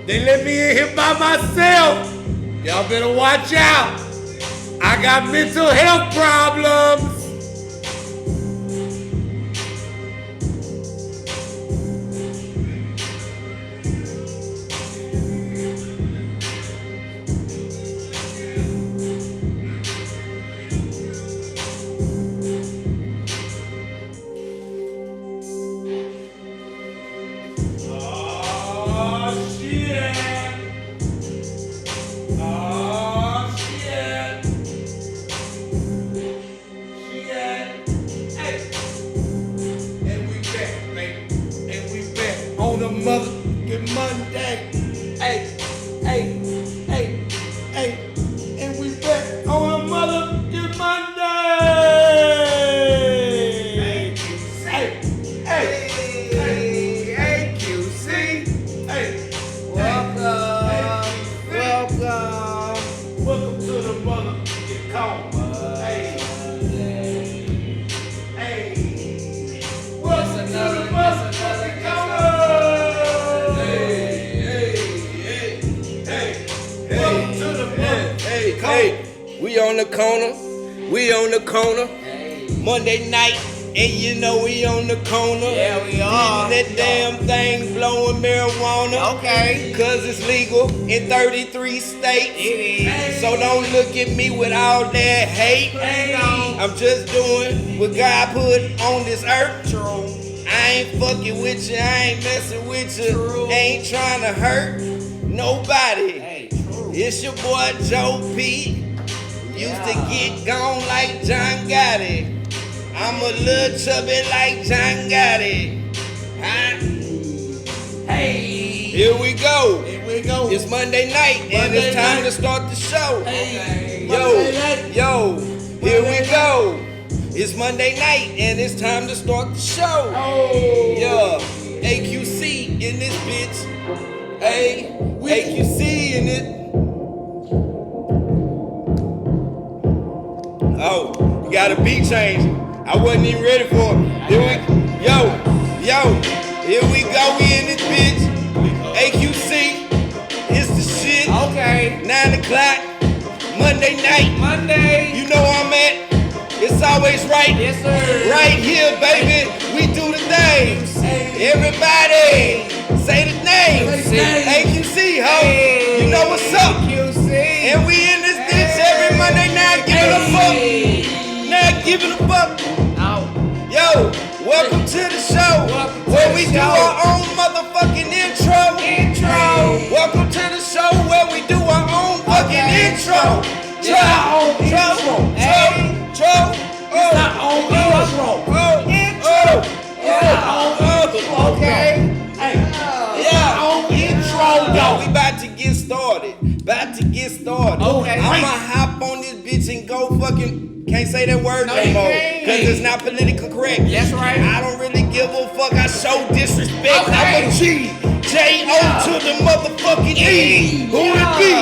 They let me in here by myself. Y'all better watch out. I got mental health problems. Motherfucking Monday. And we back on a motherfucking Monday. QC. Welcome to the motherfucking coma. Welcome to the motherfucking coma. Hey, we on the corner, Monday night, and you know we on the corner. Yeah, we are. That damn thing blowing marijuana. Okay. Cause it's legal in 33 states. It is. So don't look at me with all that hate. Hey. I'm just doing what God put on this earth. True. I ain't fucking with you, I ain't messing with you. True. Ain't trying to hurt nobody. Hey, true. It's your boy Joe P. Used to get gone like John Gotti. I'm a little chubby like John Gotti. Huh? Hey. Here we go. Here we go. It's Monday night and Monday it's time night. to start the show. Hey. Yo, here we go. It's Monday night and it's time to start the show. Oh. Yeah, AQC in this bitch. Hey, AQC in it. Oh, you got a beat change. I wasn't even ready for it. Here we go. We in this bitch. AQC, it's the shit. Okay. 9 o'clock, Monday night. Monday. You know where I'm at. It's always right. Yes, sir. Right here, baby. We do the things. Everybody, say the names. AQC, ho. You know what's up. QC. And we in this bitch every Monday night, giving a fuck. Not giving a fuck. Yo, welcome to the show. Where we do our own motherfucking intro. Welcome to the show where we do our own fucking intro. We about to get started. Okay. I'ma hop on this bitch and go fucking, can't say that word no more. Cause it's not politically correct. That's right. I don't really give a fuck. I show disrespect. Okay. I'm a G. J-O to the motherfucking E. Who it be?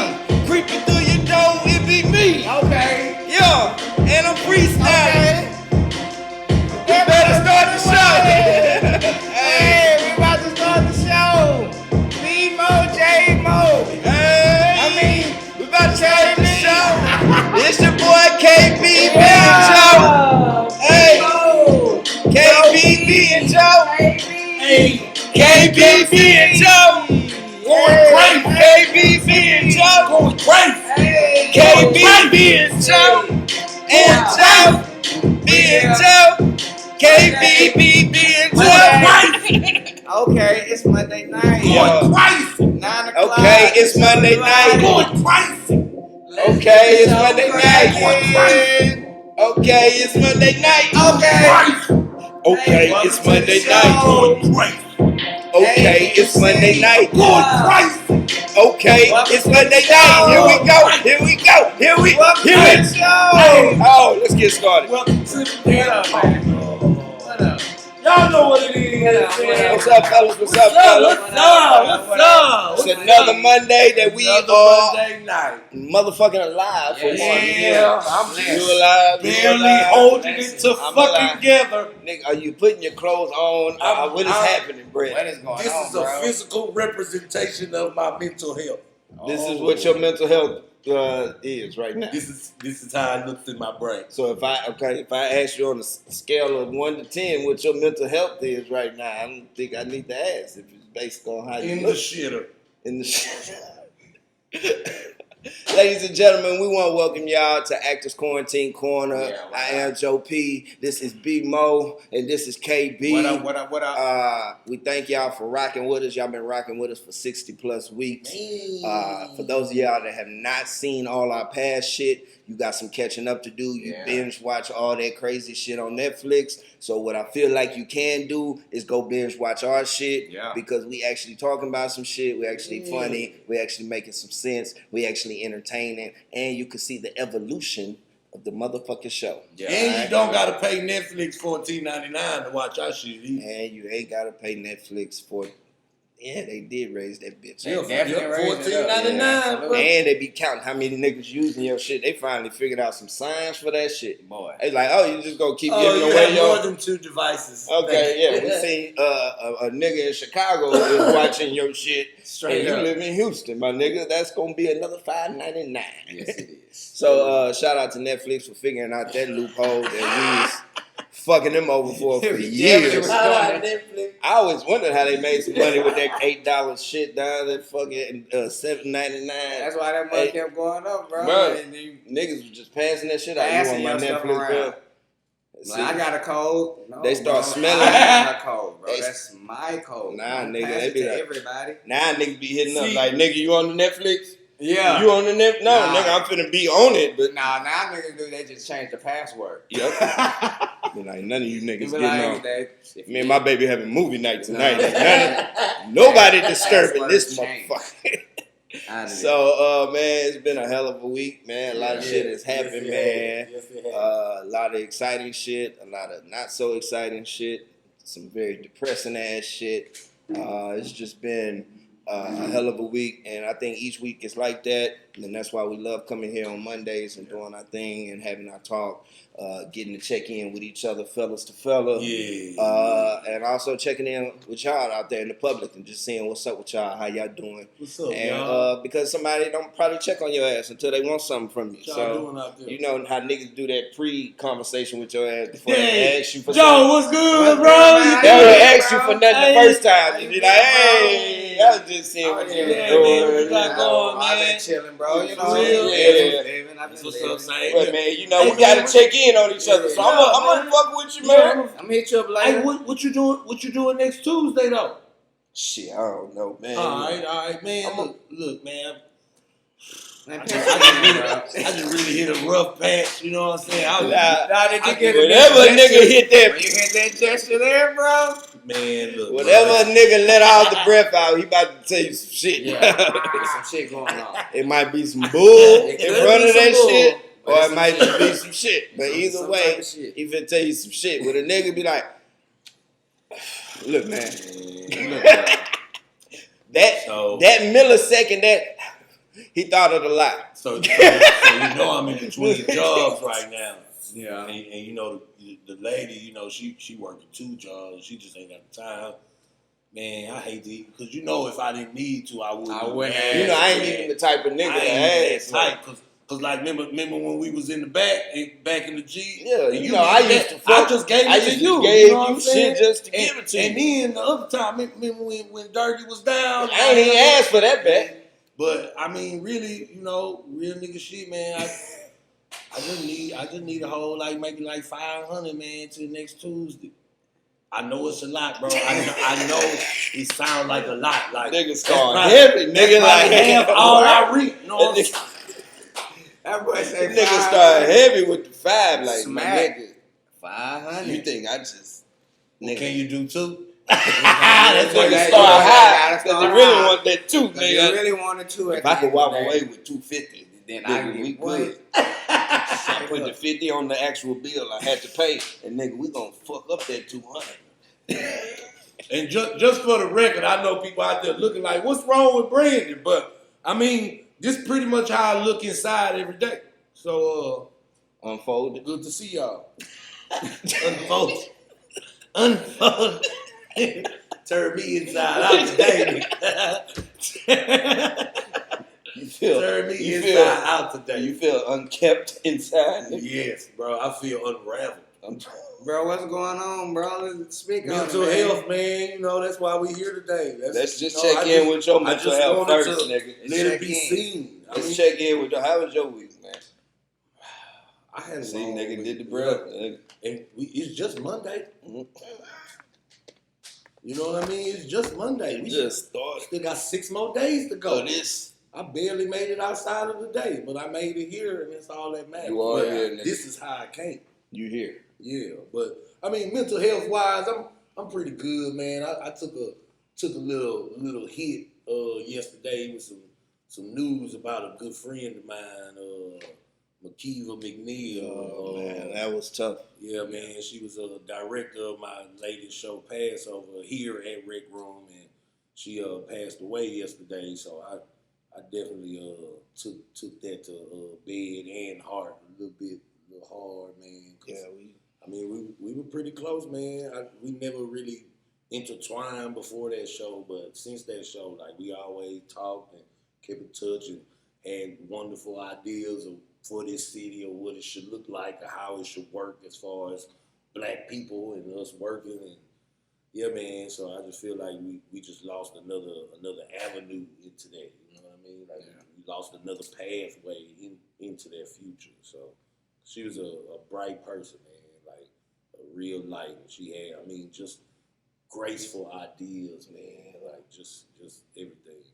Creeping through your door, it be me. Okay. Yeah, and I'm freestyling. Okay. We better start the show. Hey, we about to start the show. B-Mo, J-Mo. Hey, we about to start the show. It's your boy KB and Joe. Hey, KB and Joe. Hey. KB and Joe. Going crazy. KB and Joe. Going crazy. KB and Joe. And Joe. And Joe. KB and Joe. Okay, it's Monday night. Going crazy. 9 o'clock. Okay, it's Monday night. Going crazy. Okay, it's Monday night. Okay, it's Monday night. Okay, it's Monday night. Okay, it's Monday night. Okay, it's Monday night. Here we go. Oh, let's get started. Welcome to the Y'all know what it is. What's up, fellas? What's up, fellas? What's up? It's another Monday that we Another are Monday night. motherfucking alive. For Yeah, I'm you alive? barely holding it fucking together. Nigga, are you putting your clothes on? What is happening, Brett? What is going on, This is a physical representation of my mental health. This is what your mental health is right now. This is how it looks in my brain. So if I ask you on a scale of 1 to 10 what your mental health is right now, I don't think I need to ask if it's based on how you In look. the shitter. In the Ladies and gentlemen, we want to welcome y'all to Actors Quarantine Corner. I am Joe P. This is B Mo, and this is KB. What up? We thank y'all for rocking with us. Y'all been rocking with us for 60 plus weeks. For those of y'all that have not seen all our past shit, you got some catching up to do. You binge watch all that crazy shit on Netflix. So what I feel like you can do is go binge watch our shit because we actually talking about some shit. We actually funny. We actually making some sense. We actually entertaining, and you can see the evolution of the motherfucking show. And you don't gotta pay Netflix $14.99 to watch our shit either. And you ain't gotta pay Netflix for. Yeah, they did raise that bitch. They definitely raised it up. $14.99, bro. And they be counting how many niggas using your shit. They finally figured out some signs for that shit. Boy. They like, oh, you just gonna keep Oh, giving you away have your. more than 2 devices. Okay, yeah, we seen a nigga in Chicago is watching your shit. Straight and you up. live in Houston, my nigga. That's gonna be another $5.99. Yes, it is. So shout out to Netflix for figuring out that loophole that we was fucking them over for years. I always wondered how they made some money with that $8 shit down that fucking $7.99. That's why that money kept going up, bro. Bro, And you niggas was just passing that shit out. passing You on my your stuff Netflix around. bill? Like, I got a code. No, They start bro. smelling. I got a code, bro. They- That's my code. Nah, Don't nigga, pass they it be to like- everybody. Now niggas be hitting up See- like, nigga, you on the Netflix? Yeah. You on the Netflix? No, Nah. nigga, I'm finna be on it, but Nah, now niggas do. They just change the password. yep. Be like, none of you niggas You getting be like, on. if Me and my baby having movie night tonight. Nah. Nobody disturbing this Password change. motherfucker. Out of it. So, man, it's been a hell of a week, man. A lot of shit has happened, man. A lot of exciting shit, a lot of not so exciting shit, some very depressing ass shit. It's just been a hell of a week, and I think each week is like that, and that's why we love coming here on Mondays and doing our thing and having our talk, getting to check in with each other, fellas to fella, and also checking in with y'all out there in the public and just seeing what's up with y'all, how y'all doing. What's up, And y'all? because somebody don't probably check on your ass until they want something from you. What y'all So doing out there? you know how niggas do that pre-conversation with your ass before Hey, they ask you for Joe, something. what's good, What's bro? good, You man? They good? don't ask you for nothing Hey. the first time. You be like, How you hey, I was just seeing what you was yeah, doing. man, what you got I've going, been man? chilling, bro. You know, Real? living. I've been What's living. up, Saint? But man, you know, Hey, we gotta man, check in on each other. So I'm gonna fuck with you, man. I'm gonna hit you up Hey, later. what you doing? What you doing next Tuesday though? Shit, I don't know, man. All right, man. Look, man. Man, I piss me, bro. just really hit a rough patch. You know what I'm saying? Nah, did you get Whatever a nigga hit When that, you hit that gesture there, bro? man, look. whatever a nigga let out the breath out, he about to tell you some shit. Yeah, there's some shit going on. It might be some bull It in could front be of that some bull, shit, but or it's it some might shit. just be some shit. But either Some way, type of shit. he finna tell you some shit. But a nigga be like, look, man, Look, bro. that millisecond that he thought of the lie. So you know I'm in between jobs right now. Yeah. And you know the lady, you know she working 2 jobs. She just ain't got the time. Man, I hate to, because you know if I didn't need to, I wouldn't. I wouldn't Man, You know, I ain't man. even the type of nigga I to ain't ask. that tight, cause like remember when we was in the back in the G. Yeah, and you know, I needed used that, to fuck- I just gave I it to used to you. gave know what you I'm saying? shit just to and, give it to and you. then the other time, remember when Dirty was down? I ain't even asked for that back. But I mean, really, you know, real nigga shit, man. I just need a whole maybe 500, man, till next Tuesday. I know it's a lot, bro. I know it sounds like a lot. Like Niggas that's start probably- heavy, that's nigga. probably Like half all I read. You know what I'm saying? That boy say Niggas 500. start heavy with the 5, like my Smack. nigga. 500. You think I just nigga? Can you do 2? That nigga Yeah, start you gotta high because start they really high. want that 2, You nigga. really wanted to. If I could walk away with 250, then nigga, I we get good. I put the 50 on the actual bill I had to pay, and nigga, we gonna fuck up that 200. And just for the record, I know people out there looking like, what's wrong with Brandon? But, I mean, this pretty much how I look inside every day. So, Unfolded. good to see y'all. Unfold. Turn me inside out today. Turn me inside out today. You feel unkept inside? Yes, bro. I feel unraveled. Bro, what's going on, bro? Let's speak on it, Mental man. health, man. You know, that's why we here today. Let's just check in with your mental health first, nigga. Let it be seen. Let's check in with your. How was your week, man? I had See, nigga did the breath. And it's just Monday. You know what I mean? It's just Monday. We just started. Still got 6 more days to go. So this. I barely made it outside of the day, but I made it here, and that's all that matters. You are here, nigga. This is how I came. You here? Yeah, but I mean, mental health wise, I'm pretty good, man. I took a little hit yesterday with some news about a good friend of mine, Makiva McNeil. Oh man, that was tough. Yeah, man. She was a director of my latest show, Passover, here at Rec Room, and she passed away yesterday. So I definitely took that to bed and heart a little hard, man. Yeah, we were pretty close, man. We never really intertwined before that show, but since that show, like, we always talked and kept in touch and had wonderful ideas for this city or what it should look like or how it should work as far as black people and us working. And yeah, man. So I just feel like we just lost another avenue into that. You know what I mean? Like, we lost another pathway into that future. So she was a bright person, man. Like, a real light. She had, I mean, just graceful ideas, man. Like, just everything.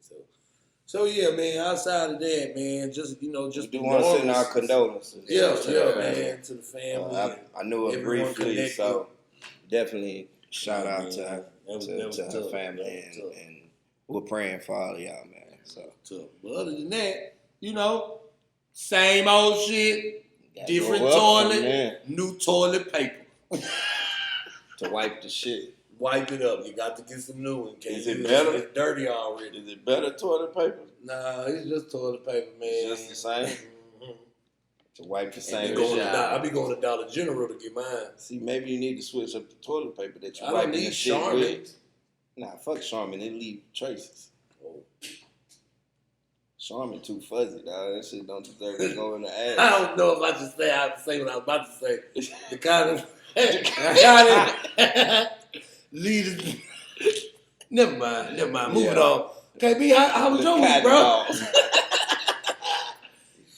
So yeah, man. Outside of that, man, just we do want to send our condolences. Yeah, man, to the family. I knew her briefly, so definitely shout out to her, to her tough, family, and we're praying for all of y'all, man. So tough. But other than that, you know, same old shit, different toilet, new toilet paper to wipe the shit. Wipe it up. You got to get some new one. Is it better? It's dirty already. Is it better toilet paper? Nah, it's just toilet paper, man. It's just the same? Mm-hmm. To wipe the same. I be going to Dollar General to get mine. See, maybe you need to switch up the toilet paper that you I wiping don't need the shit Charmin. with. Nah, fuck Charmin. It leave traces. Oh. Charmin too fuzzy, dog. That shit don't deserve to go in the ass. I don't know if I should say what I was about to say. The kind of leaders. Never mind. Moving on. KB, how was your week, bro?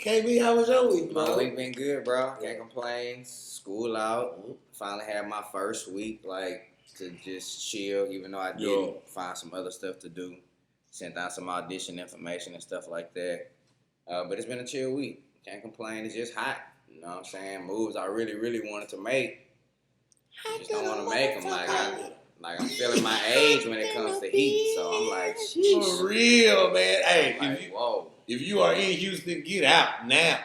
KB, how was your week, bro? My week been good, bro. Can't complain. School out. Finally had my first week, like, to just chill, even though I didn't find some other stuff to do. Sent out some audition information and stuff like that. But it's been a chill week. Can't complain. It's just hot. You know what I'm saying? Moves I really, really wanted to make. Just don't want to make them. Like I'm feeling my age when it comes to heat. So I'm like, sheesh. For real, man. Hey, Like, whoa. if you are in Houston, get out now.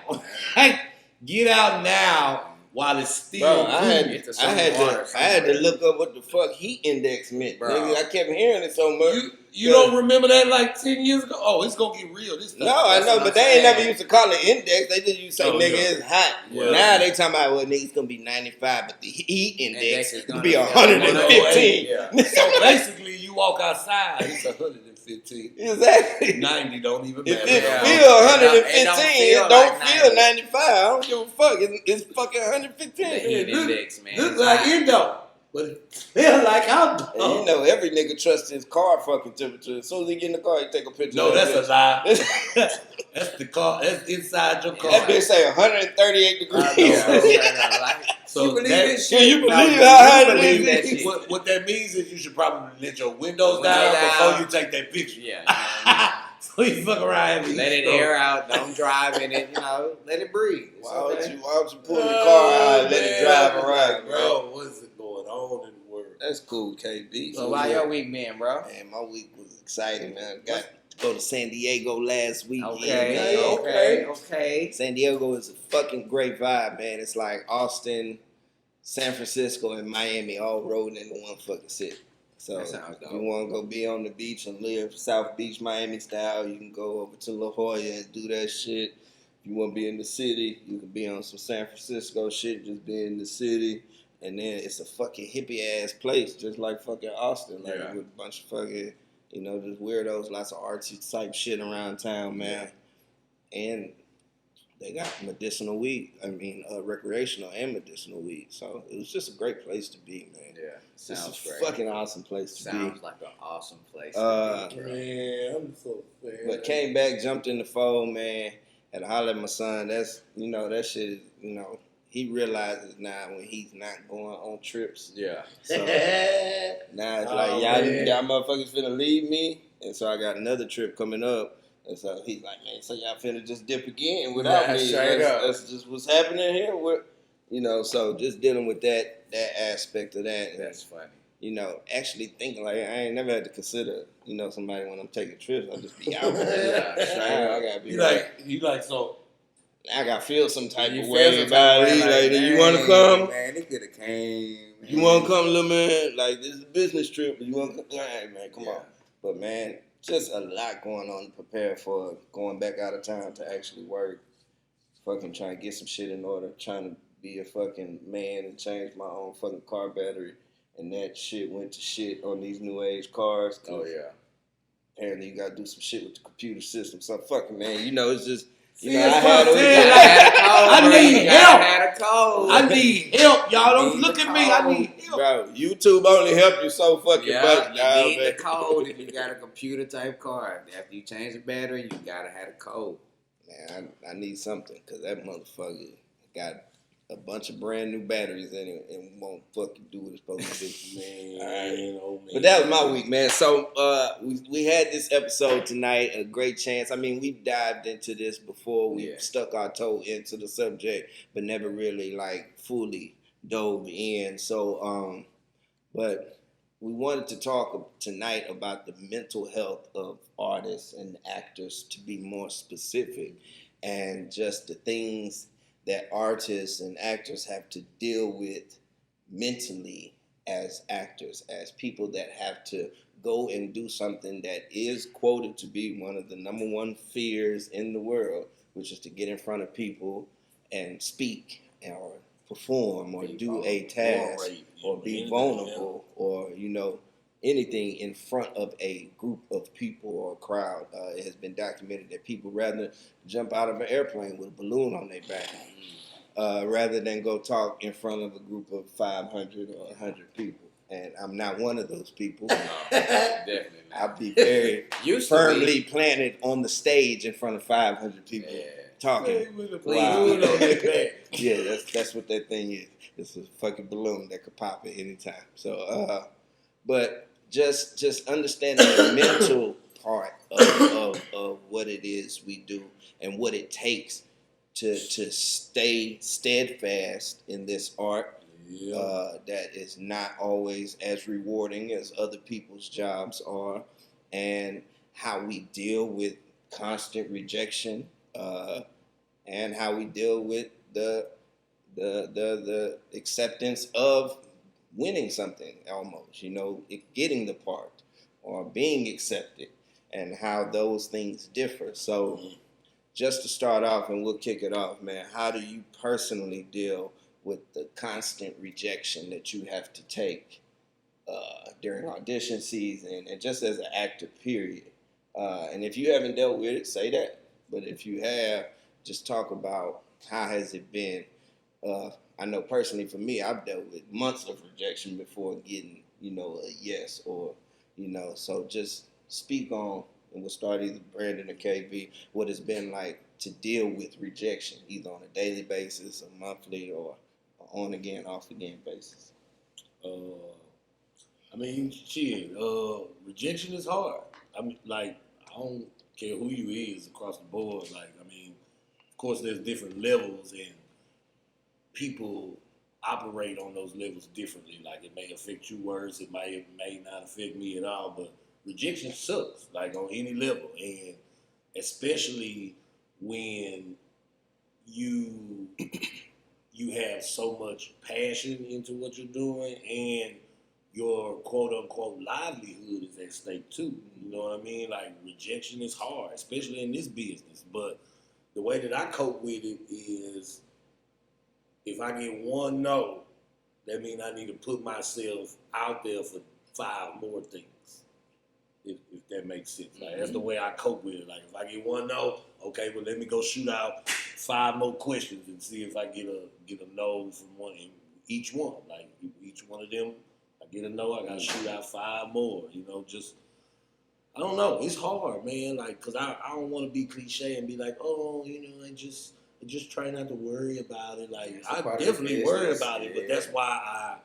Get out now while it's still Bro, I had to look up what the fuck heat index meant. Bro. Nigga, I kept hearing it so much. You don't remember that like 10 years ago? Oh, it's gonna get real. This stuff. No, I know, but they ain't never used to call it index. They just used to say, nigga, it's hot. Yeah. Now they talking about, well, nigga, it's gonna be 95, but the heat index is gonna be 115. 115. Yeah. So basically, you walk outside, it's 115. Exactly. 90 don't even If matter. it Yeah. feel 115, it don't like feel 90. 95. I don't give a fuck. It's fucking 115. The heat index, man. Look like indoor, but it feel like outdoor. And you know, every nigga trusts his car fucking temperature. As soon as he get in the car, he take a picture. No, of that's it. a lie. That's the car. That's inside your car. That bitch say 138 degrees. Yeah. So You believe that- this Yeah, shit? you No, believe you how hot believe it that is? shit. What that means is you should probably let your windows Windows down down. before you take that picture. Yeah. So you fuck around and Let it air out. Don't drive in it. You know, let it breathe. It's Why would okay. you pull your car out and let it drive around, bro? Bro, what's it going on in the world? That's cool, KB. So how your week been, bro? Man, my week was exciting, man. Got to go to San Diego last week. Okay. San Diego is a fucking great vibe, man. It's like Austin, San Francisco and Miami all rolled into one fucking city. So That sounds dope. if you want to go be on the beach and live South Beach, Miami style, you can go over to La Jolla and do that shit. If you want to be in the city, you can be on some San Francisco shit, just be in the city. And then it's a fucking hippie ass place, just like fucking Austin, like with a bunch of fucking, just weirdos, lots of artsy type shit around town, man. And they got medicinal weed. Recreational and medicinal weed. So it was just a great place to be, man. Yeah, sounds it's a great. fucking awesome place to be. Sounds like an awesome place to be, bro. Man, I'm so sad. But came back, jumped in the fold, man. Had to holler at my son. That's, that shit is, he realizes now when he's not going on trips. Yeah. So now it's like, y'all motherfuckers finna leave me. And so I got another trip coming up. And so he's like, man, so y'all finna just dip again without me. That's just what's happening here. So just dealing with that aspect of that. That's funny. Actually thinking like I ain't never had to consider, somebody when I'm taking trips. I'll just be out. Yeah, I gotta be you like so. I gotta feel some type You of feel way some about type of it. way, Like, man, you want to come? Man, they could have came. You want to come, little man? Like, this is a business trip, but you want to come? All right, man, come on. But, man, just a lot going on to prepare for going back out of town to actually work. Fucking trying to get some shit in order. Trying to be a fucking man and change my own fucking car battery. And that shit went to shit on these new age cars. Oh, yeah. Apparently, you got to do some shit with the computer system. So, fucking, man, it's just... I need help. I need help, y'all. Don't look at me. I need help. Bro, YouTube only help you so fucking much, you need the code if you got a computer type car. After you change the battery, you gotta have the code. Man, I need something because that motherfucker got a bunch of brand new batteries in it and won't fucking do what it's supposed to do. Man, all right. But that was my week, man. So we had this episode tonight, a great chance. I mean, we dived into this before. We stuck our toe into the subject, but never really like fully dove in. So, but we wanted to talk tonight about the mental health of artists and actors, to be more specific, and just the things that artists and actors have to deal with mentally as actors, as people that have to go and do something that is quoted to be one of the number one fears in the world, which is to get in front of people and speak or perform or do a task or be vulnerable or, anything in front of a group of people or a crowd. It has been documented that people rather jump out of an airplane with a balloon on their back rather than go talk in front of a group of 500 or 100 people. And I'm not one of those people. Definitely not. I'll be very firmly planted on the stage in front of 500 people talking. Wow. Yeah, that's what that thing is. It's a fucking balloon that could pop at any time. So, but just understanding the mental part of what it is we do and what it takes to stay steadfast in this art that is not always as rewarding as other people's jobs are, and how we deal with constant rejection, and how we deal with the acceptance of winning something, almost, getting the part or being accepted, and how those things differ. So just to start off, and we'll kick it off, man, how do you personally deal with the constant rejection that you have to take during audition season and just as an actor, period? And if you haven't dealt with it, say that. But if you have, just talk about how has it been. I know personally for me, I've dealt with months of rejection before getting, a yes or, so just speak on, and we'll start either Brandon or KB, what it's been like to deal with rejection, either on a daily basis, a monthly, or on again, off again basis. Rejection is hard. I don't care who you is across the board. Of course, there's different levels, and people operate on those levels differently. Like, it may affect you worse, it may not affect me at all, but rejection sucks, on any level, and especially when you you have so much passion into what you're doing, and your quote unquote livelihood is at stake too. You know what I mean? Like, rejection is hard, especially in this business. But the way that I cope with it is, if I get one no, that means I need to put myself out there for 5 more things. If that makes sense. Like, that's the way I cope with it. Like, if I get one no, okay, well, let me go shoot out 5 more questions and see if I get a no from one in each one. Like, each one of them, I get a no, I gotta shoot out 5 more. You know, just, I don't know. It's hard, man. Like, cause I don't want to be cliche and be like, oh, you know, I just try not to worry about it. Like, I definitely worry about it, but that's why I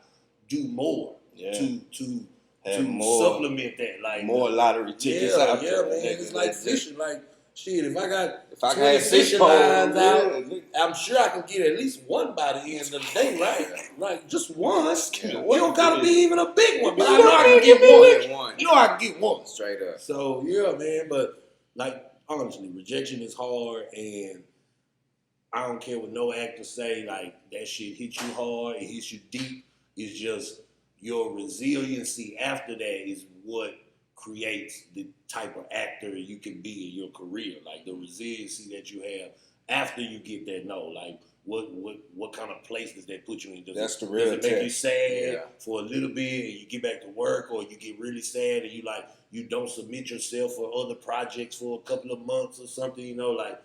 do more to more, supplement that. Like, more lottery tickets out there. Man. It's like fishing. Like, shit, if I got 20 fishing lines out, I'm sure I can get at least one by the end of the day, right? Like, just one. You don't gotta be even a big one, but I know I can get one. You know I can get one. Straight up. So, yeah, man, but, like, honestly, rejection is hard, and I don't care what no actor say, like, that shit hit you hard, it hits you deep. It's just your resiliency after that is what creates the type of actor you can be in your career. Like, the resiliency that you have after you get that no. Like, what kind of place does that put you in? That's the real test. Does it make you sad for a little bit and you get back to work, or you get really sad and you don't submit yourself for other projects for a couple of months or something, you know? Like,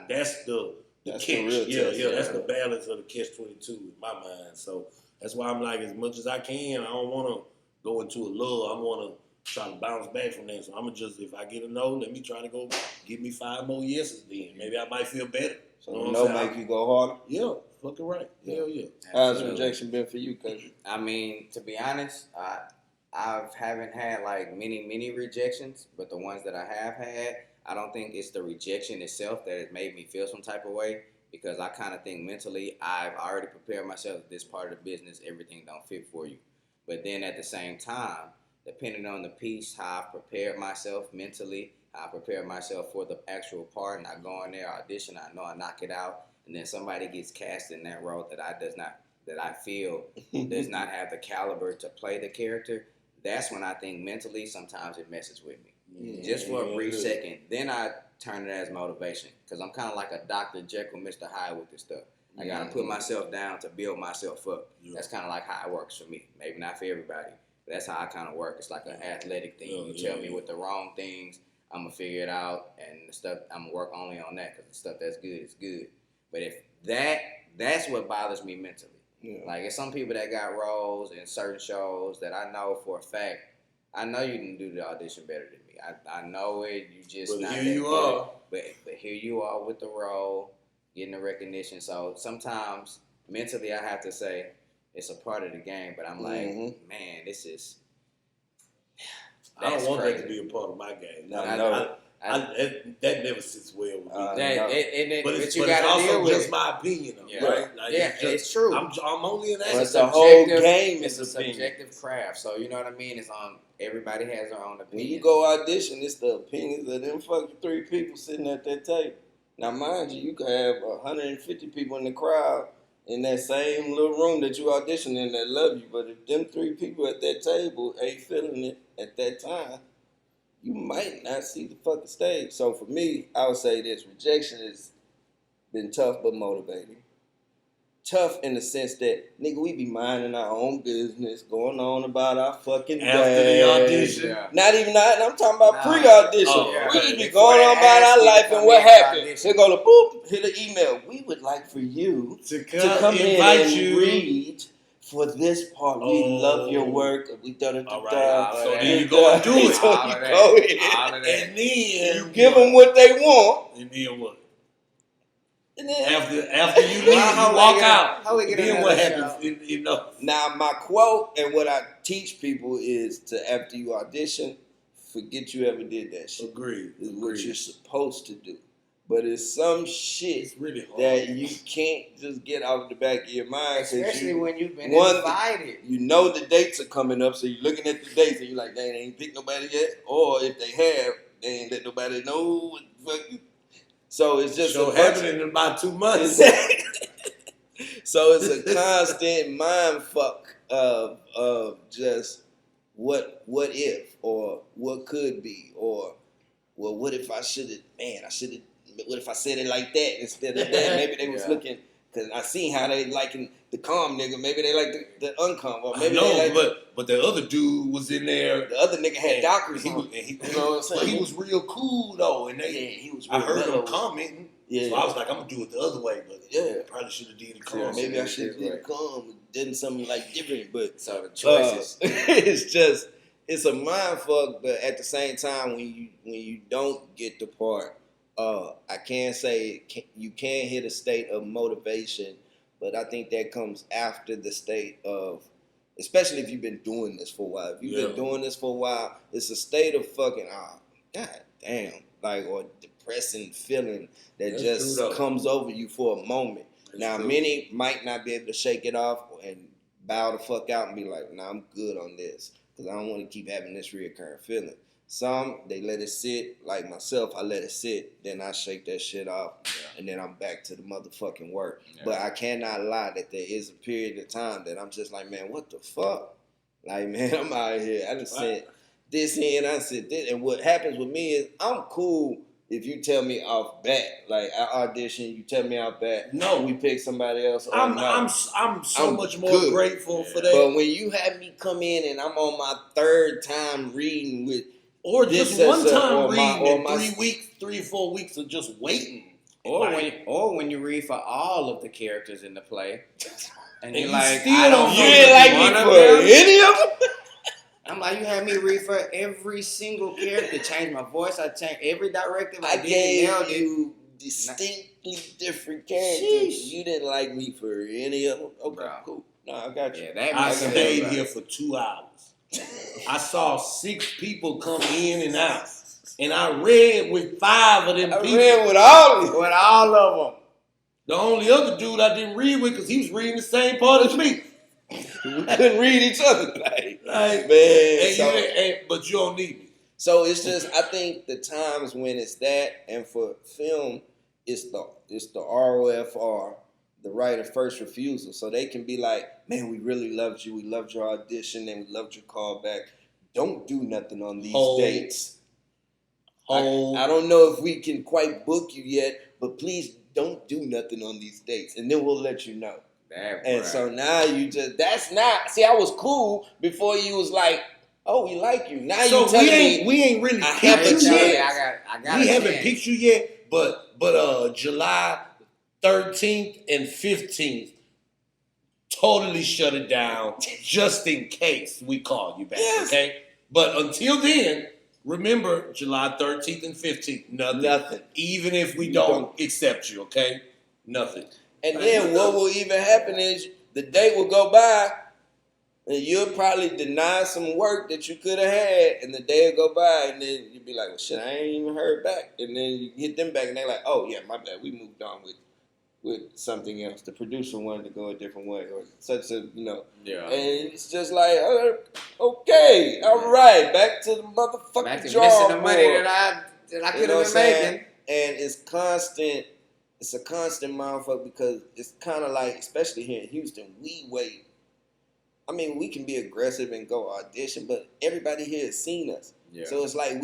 that's the catch. The real test. That's the balance of the catch-22 in my mind. So that's why I'm like, as much as I can, I don't want to go into a lull. I want to try to bounce back from that. So I'm going to just, if I get a no, let me try to go give me 5 more yeses then. Maybe I might feel better. So the no make you go harder? Yeah, fucking right. Hell yeah. How's rejection been for you, Cousin? I mean, to be honest, I haven't had like many rejections, but the ones that I have had, I don't think it's the rejection itself that has made me feel some type of way, because I kind of think mentally I've already prepared myself. This part of the business, everything don't fit for you. But then at the same time, depending on the piece, how I prepared myself mentally, how I prepared myself for the actual part, and I go in there, audition, I know I knock it out, and then somebody gets cast in that role that I feel does not have the caliber to play the character. That's when I think mentally sometimes it messes with me. Just for a brief second. Then I turn it as motivation, because I'm kind of like a Dr. Jekyll, Mr. Hyde with this stuff. I got to put myself down to build myself up. That's kind of like how it works for me. Maybe not for everybody. But that's how I kind of work. It's like an athletic thing. You tell me with the wrong things, I'm going to figure it out, and the stuff, I'm going to work only on that, because the stuff that's good is good. But if that's what bothers me mentally. Like, it's some people that got roles in certain shows that I know for a fact, I know you can do the audition better than me. I know it. You just but not here that you good. are. But here you are with the role, getting the recognition. So sometimes mentally I have to say it's a part of the game. But I'm like, man, this is. I don't want crazy. that to be a part of my game. That never sits well with me. But you it's got to also deal with just it. my opinion, right? Like, it's true. I'm only an But actor. the whole game It's is a subjective craft, so you know what I mean. It's on. Everybody has their own opinion. When you go audition, it's the opinions of them fucking 3 people sitting at that table. Now, mind you, you could have 150 people in the crowd in that same little room that you audition in that love you, but if them 3 people at that table ain't feeling it at that time, you might not see the fucking stage. So for me, I would say this: rejection has been tough but motivating. Tough in the sense that, nigga, we be minding our own business, going on about our fucking day. After the audition. Not even that, I'm talking about pre-audition. We just be going on about our life and what happened. They go to boop, hit an email. We would like for you to come in and read for this part. We love your work. We done it. All right. So then you go and do it. So you go in. And then you give them what they want. And then what? And then after you leave, you walk out. Then what happens? You know. Now, my quote and what I teach people is to, after you audition, forget you ever did that shit. Agreed. It's what you're supposed to do. But it's some shit really hard that you can't just get out the back of your mind. Especially when you've been invited. You know the dates are coming up, so you're looking at the dates and you're like, they ain't picked nobody yet. Or if they have, they ain't let nobody know what the fuck. So it's just happening in about 2 months. So it's a constant mind fuck of just what if or what could be or well what if I should have what if I said it like that instead of that? Maybe they was looking because I seen how they liking the calm nigga. Maybe they like the uncalm. Or maybe they like but the other dude was in there. The other nigga had Dockers on. You know what I'm saying? But he was real cool though, and he was. I heard him commenting. Yeah. So I was like, I'm gonna do it the other way, but probably should have did it calm. Maybe I should have did it calm, done something like different. But so the choices, it's a mind fuck. But at the same time, when you don't get the part. I can't say you can't hit a state of motivation, but I think that comes after the state of, especially if you've been doing this for a while. If you've been doing this for a while, it's a state of fucking, god damn, like, or depressing feeling that just comes over you for a moment. Now, many might not be able to shake it off and bow the fuck out and be like, nah, I'm good on this, because I don't want to keep having this reoccurring feeling. Some, they let it sit. Like myself, I let it sit. Then I shake that shit off. And then I'm back to the motherfucking work. But I cannot lie that there is a period of time that I'm just like, man, what the fuck? Like, man, I'm out here. I done said this here and I said this. And what happens with me is I'm cool if you tell me off bat. Like, I audition, you tell me off bat. No. We pick somebody else. I'm so much more grateful for that. But when you have me come in and I'm on my third time reading with, or just one time reading in 3 or 4 weeks of just waiting. Or when you read for all of the characters in the play. And you're like, you ain't like me for any of them? I'm like, you had me read for every single character. Change my voice. I changed every directive. I gave you distinctly different characters. Sheesh. You didn't like me for any of them? Okay, cool. No, I got you. I stayed here for 2 hours. I saw 6 people come in and out, and I read with 5 of them people. I read with all of them. The only other dude I didn't read with because he was reading the same part as me. We couldn't read each other, like man. But you don't need me. So it's just, I think the times when it's that, and for film, it's the ROFR. The right of first refusal. So they can be like, man, we really loved you. We loved your audition and we loved your callback. Don't do nothing on these dates. I don't know if we can quite book you yet, but please don't do nothing on these dates. And then we'll let you know. So now you just, that's not, see, I was cool before you was like, oh, we like you. Now so you telling me. We ain't really picked you yet. We haven't picked you yet, but July 13th and 15th, totally shut it down just in case we call you back, okay? But until then, remember July 13th and 15th, nothing. Even if we don't accept you, okay? Nothing. And then what will even happen is the date will go by and you'll probably deny some work that you could have had, and the day will go by and then you'll be like, well, shit, I ain't even heard back. And then you hit them back and they're like, oh, yeah, my bad, we moved on with something else. The producer wanted to go a different way or such a, And it's just like, okay, all right, back to the motherfucking back to drawing the money that I could have been making. And it's constant. It's a constant mindfuck because it's kind of like, especially here in Houston, we wait. I mean, we can be aggressive and go audition, but everybody here has seen us. Yeah. So it's like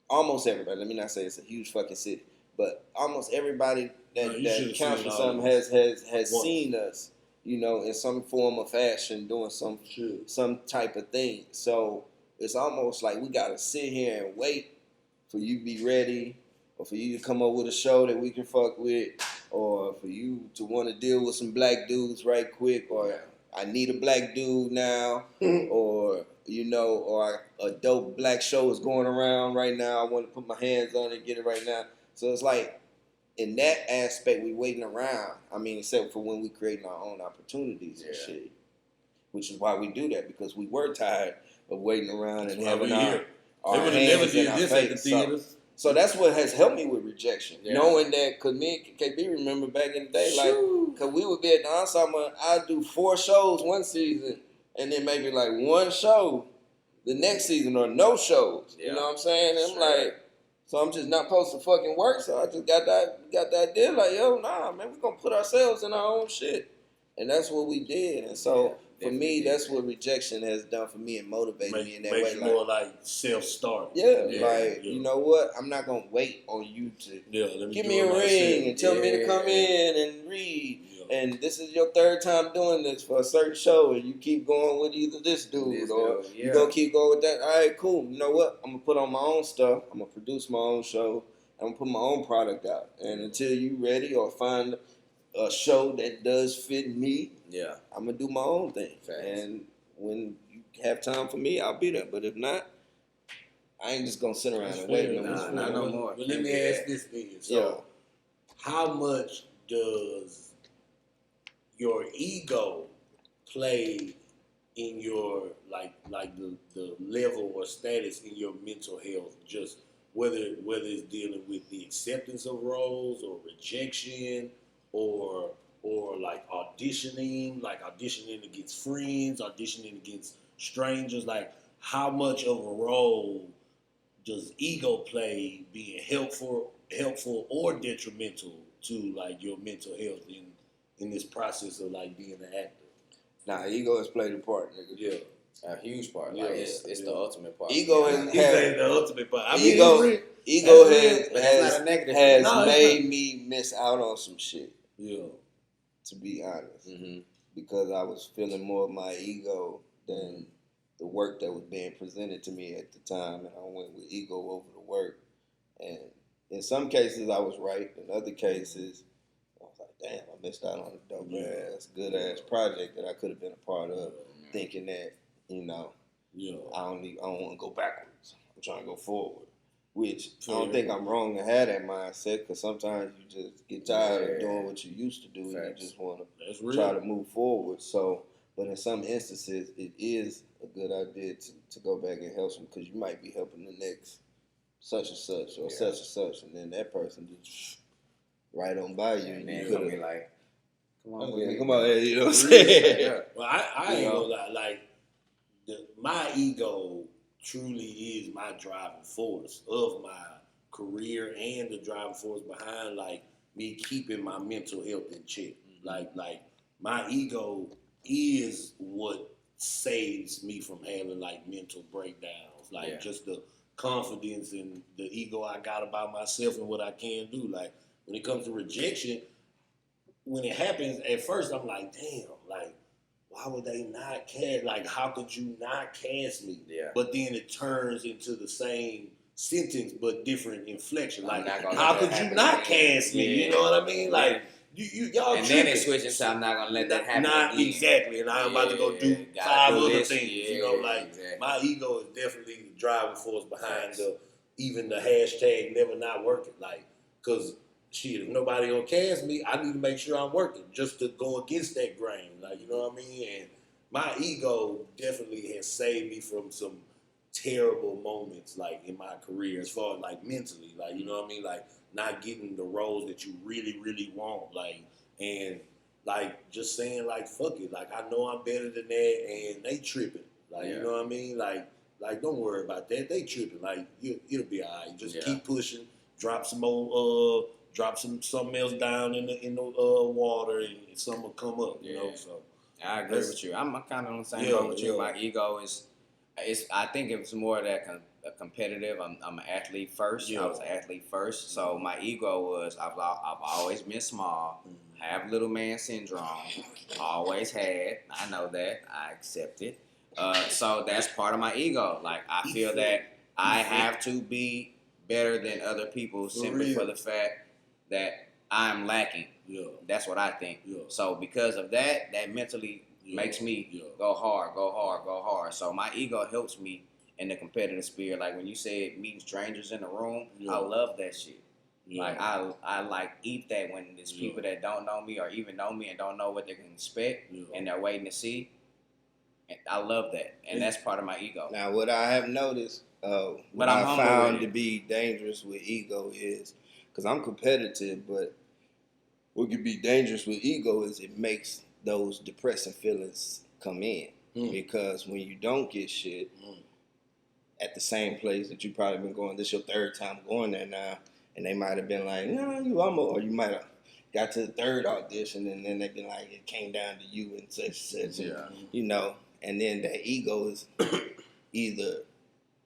almost everybody, let me not say it's a huge fucking city, but almost everybody that counts for something has seen us, in some form or fashion doing some type of thing. So it's almost like we gotta sit here and wait for you to be ready, or for you to come up with a show that we can fuck with, or for you to want to deal with some black dudes right quick, or I need a black dude now, or or a dope black show is going around right now. I want to put my hands on it, get it right now. So it's like, in that aspect, we waiting around. I mean, except for when we creating our own opportunities and shit. Which is why we do that, because we were tired of waiting around and having our hands in our face. So that's what has helped me with Rejection. Yeah. Knowing that, because me and KB remember back in the day, because we would be at the ensemble, I'd do 4 shows one season, and then maybe like 1 show the next season, or no shows. Yeah. You know what I'm saying? And I'm like, So I'm just not supposed to fucking work. So I just got that idea like, yo, nah, man, we gonna put ourselves in our own shit. And that's what we did. And so for me, that's what Rejection has done for me and motivated me in that way. Makes more like self-start. Yeah, you know what? I'm not gonna wait on you to give me a ring and tell me to come in and read. Yeah. And this is your third time doing this for a certain show, and you keep going with either this dude or you gonna keep going with that. All right, cool. You know what? I'm gonna put on my own stuff. I'm gonna produce my own show. I'm gonna put my own product out. And until you ready or find a show that does fit me, I'm gonna do my own thing. And when you have time for me, I'll be there. But if not, I ain't just gonna sit around and wait. No more. But let me ask this thing. So, how much does your ego play in your like the level or status in your mental health? Just whether it's dealing with the acceptance of roles or rejection or like auditioning against friends, auditioning against strangers. Like, how much of a role does ego play being helpful or detrimental to like your mental health in this process of like being an actor? Nah, ego has played a part, nigga. Yeah. A huge part. Like it's the ultimate part. Ego has the ultimate part. I mean, ego has made me miss out on some shit. Yeah. To be honest. Because I was feeling more of my ego than the work that was being presented to me at the time, and I went with ego over the work. And in some cases I was right. In other cases I was like, damn, I missed out on a dope ass, good ass project that I could have been a part of, thinking that, I don't want to go backwards. I'm trying to go forward. Which I don't think I'm wrong to have that mindset, because sometimes you just get tired of doing what you used to do and you just want to try to move forward. So, but in some instances, it is a good idea to go back and help them, because you might be helping the next such and such or such and such, and then that person just right on by you. And then you're going to be like, come on, you know what I'm saying? Well, I ain't gonna lie, like, my ego truly is my driving force of my career and the driving force behind like me keeping my mental health in check. Like my ego is what saves me from having like mental breakdowns. Like just the confidence and the ego I got about myself and what I can do. Like when it comes to rejection, when it happens at first, I'm like, damn, like, why would they not cast? Like, how could you not cast me? Yeah. But then it turns into the same sentence but different inflection. Like, how could you not cast me? Yeah. You know what I mean? Like, y'all and tripping. then it switches to I'm not gonna let that happen. Not again. Exactly, and I'm about to go do 5 other things. My ego is definitely the driving force behind even the hashtag never not working. Like, cause shit, if nobody gonna cast me, I need to make sure I'm working just to go against that grain. Like, you know what I mean? And my ego definitely has saved me from some terrible moments, like in my career, as far as like mentally, like, you know what I mean? Like not getting the roles that you really, really want, like, and like just saying like, fuck it, like I know I'm better than that, and they tripping, like, you know what I mean? Like don't worry about that, they tripping, like it'll be alright. Just keep pushing, drop some more, drop something else down in the water, and something will come up, you know. So I agree with you. I'm kind of on the same boat with you. My ego is I think it's more that competitive. I'm an athlete first. I was an athlete first, so my ego was I've always been small, have little man syndrome, always had. I know that. I accept it. So that's part of my ego. Like I feel that I have to be better than other people simply for the fact that I'm lacking. Yeah. That's what I think. Yeah. So because of that, that mentally makes me go hard. So my ego helps me in the competitive spirit. Like when you said meeting strangers in the room, I love that shit. Yeah. Like I like eat that when there's people that don't know me or even know me and don't know what they can expect and they're waiting to see. And I love that. And that's part of my ego. Now what I have noticed, what I found to be dangerous with ego is, because I'm competitive, but what could be dangerous with ego is it makes those depressing feelings come in. Because when you don't get shit, at the same place that you probably been going. This your third time going there now, and they might have been like, "No, you almost," or you might have got to the third audition, and then they been like, "It came down to you and such, you know." And then the ego is either